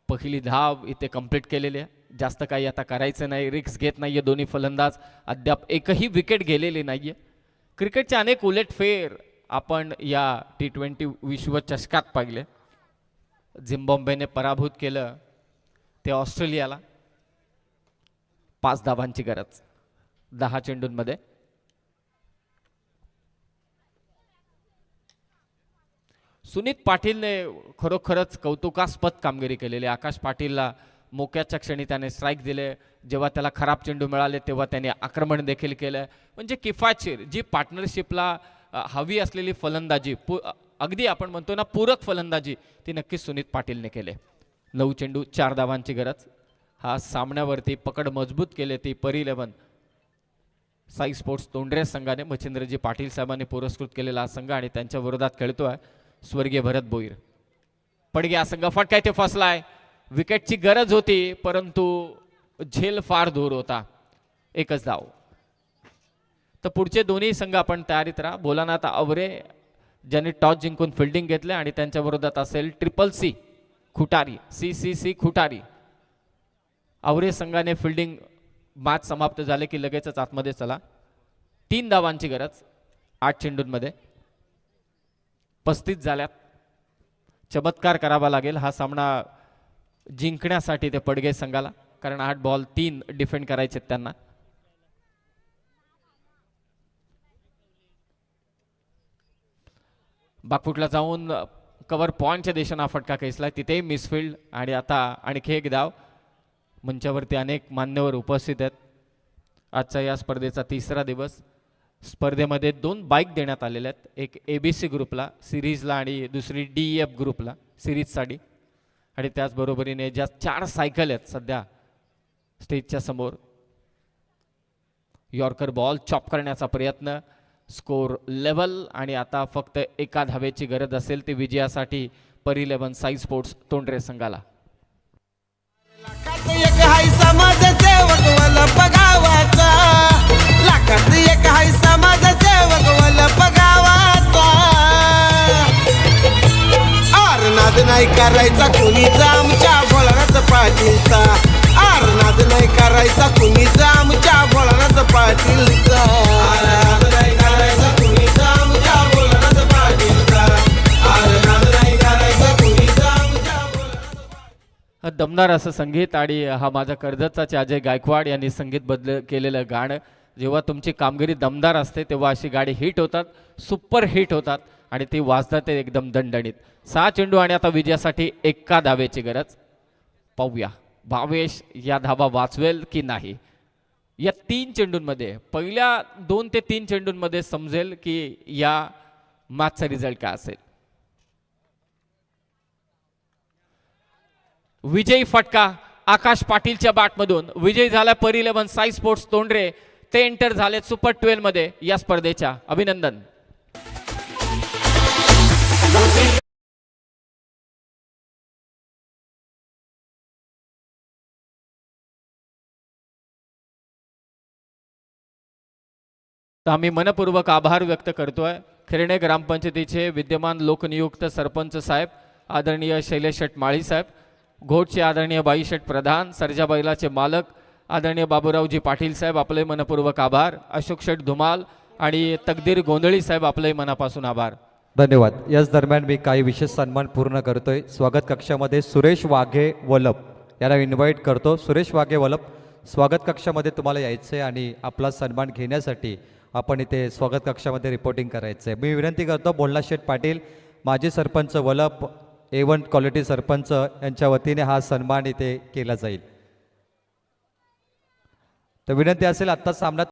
पहिली धाव इथे कंप्लीट केलेली आहे. जास्त काही आता करायचं नाही. रिक्स घेत नाहीये दोन्ही फलंदाज. अद्याप एकही विकेट गेलेली नाहीये. क्रिकेटचे अनेक उलटफेर आपण या T20 विश्वचषकात पाहिले. झिम्बाब्वेने पराभूत केलं ते ऑस्ट्रेलियाला. 5 धावांची गरज 10 चेंडूंमध्ये. सुनीत पाटीलने खरोखरच कौतुकास्पद कामगिरी केलेली. आकाश पाटीलला मोक्याच्या क्षणी त्याने स्ट्राईक दिले. जेव्हा त्याला खराब चेंडू मिळाले तेव्हा त्याने आक्रमण देखील केलं. म्हणजे किफायतशीर जी पार्टनरशिपला हवी असलेली फलंदाजी, अगदी आपण म्हणतो ना पूरक फलंदाजी, ती नक्कीच सुनीत पाटीलने केले. 9 चेंडू 4 धावांची गरज. हा सामन्यावरती पकड मजबूत केले ती परी 11 साई स्पोर्ट्स तोंडरे संघाने. मच्छिंद्रजी पाटील साहेबांनी पुरस्कृत केलेला हा संघ आणि त्यांच्या विरोधात खेळतोय स्वर्गीय भरत भोईर. पडगे हा संघ फटका इथे फसलाय. विकेटची गरज होती परंतु झेल फार दूर होता. एकच धाव. तर पुढचे दोन्ही संघ आपण तयारीत राहा. भोलानाथ आवरे ज्यांनी टॉस जिंकून फिल्डिंग घेतले आणि त्यांच्या विरोधात असेल CCC खुटारी. CCC खुटारी. आवरे संघाने फिल्डिंग मॅच समाप्त झाले की लगेचच आतमध्ये चला. 3 धावांची गरज 8 चेंडूंमध्ये. 35 झाल्यात. चमत्कार करावा लागेल हा सामना जिंकण्यासाठी ते पडगे संघाला, कारण 8 बॉल 3 डिफेंड करायचे त्यांना. बागफुटला जाऊन कव्हर पॉइंटच्या दिशेने फटका खेचलाय. तिथेही मिसफिल्ड आणि आता आणखी एक धाव. मंचावरती अनेक मान्यवर उपस्थित आहेत. आजच्या या स्पर्धेचा 3रा दिवस. स्पर्धेमध्ये 2 बाईक देण्यात आलेल्या आहेत. एक ABC ग्रुपला सिरीजला आणि दुसरी DEF ग्रुपला सिरीजसाठी. आणि त्याचबरोबरीने ज्या 4 सायकल आहेत सध्या स्टेजच्या समोर. यॉर्कर बॉल चॉप करण्याचा प्रयत्न. स्कोर लेवल आणि आता फक्त 1 धावेची गरज असेल ती विजयासाठी परी 11 साई स्पोर्ट्स तोंडरे संघाला. लाखात एक हाय समाजसेवक वलप गावाचा. लाखात एक हाय समाजसेवक वलप गावाचा. आरनाद नाही करायचा कुणीचा आमच्या भोलानाथ पाटीलचा. आरनाद नाही करायचा कुणीचा आमच्या भोलानाथ पाटीलचा. आरनाद नाही करायचा कुणीचा आमच्या भोलानाथ पाटीलचा. आरनाद नाही करायचा कुणीचा आमच्या भोलानाथ. दमदार असं संगीत आणि हा माझा कर्जतचा अजय गायकवाड यांनी संगीत केलेलं गाणं. जेव्हा तुमची कामगिरी दमदार असते तेव्हा अशी गाडी हिट होतात, सुपर हिट होतात आणि ती वाजतात एकदम दणदणीत. 6 चेंडू आणि आता विजयासाठी 1 धावेची गरज. पाहूया भावेश या धावा वाचवेल की नाही. या 3 चेंडूंमध्ये पहिल्या 2 ते 3 चेंडूंमध्ये समजेल की या मॅचचा रिझल्ट काय असेल. विजयी फटका आकाश पाटीलच्या बॅटमधून. विजयी झाला पर 11 साई स्पोर्ट्स तोंडरे. ते एंटर झाले सुपर 12 मध्ये या स्पर्धेच्या. अभिनंदन. तर आम्ही मनपूर्वक आभार व्यक्त करतोय खिरणे ग्रामपंचायतीचे विद्यमान लोकनियुक्त सरपंच साहेब आदरणीय शैलेश शेठ माळी साहेब, घोटचे आदरणीय बाई शेठ प्रधान, सर्जा बैलाचे मालक आदरणीय बाबूरावजी पाटील साहेब, आपले मनपूर्वक आभार. अशोक शेठ धुमाल आणि तकदीर गोंधळी साहेब, आपले मनापासून आभार. धन्यवाद. याच दरम्यान मी काही विशेष सन्मान पूर्ण करतोय. स्वागत कक्षामध्ये सुरेश वाघे वलप याला इन्व्हाइट करतो. सुरेश वाघे वलप, स्वागत कक्षामध्ये तुम्हाला यायचं आहे आणि आपला सन्मान घेण्यासाठी आपण इथे स्वागत कक्षामध्ये रिपोर्टिंग करायचं आहे. मी विनंती करतो बोलणा शेठ पाटील माजी सरपंच वलप A1 क्वालिटी सरपंच यांच्या वतीने हा सन्मान इथे केला जाईल. तर विनंती असेल आत्ता सामना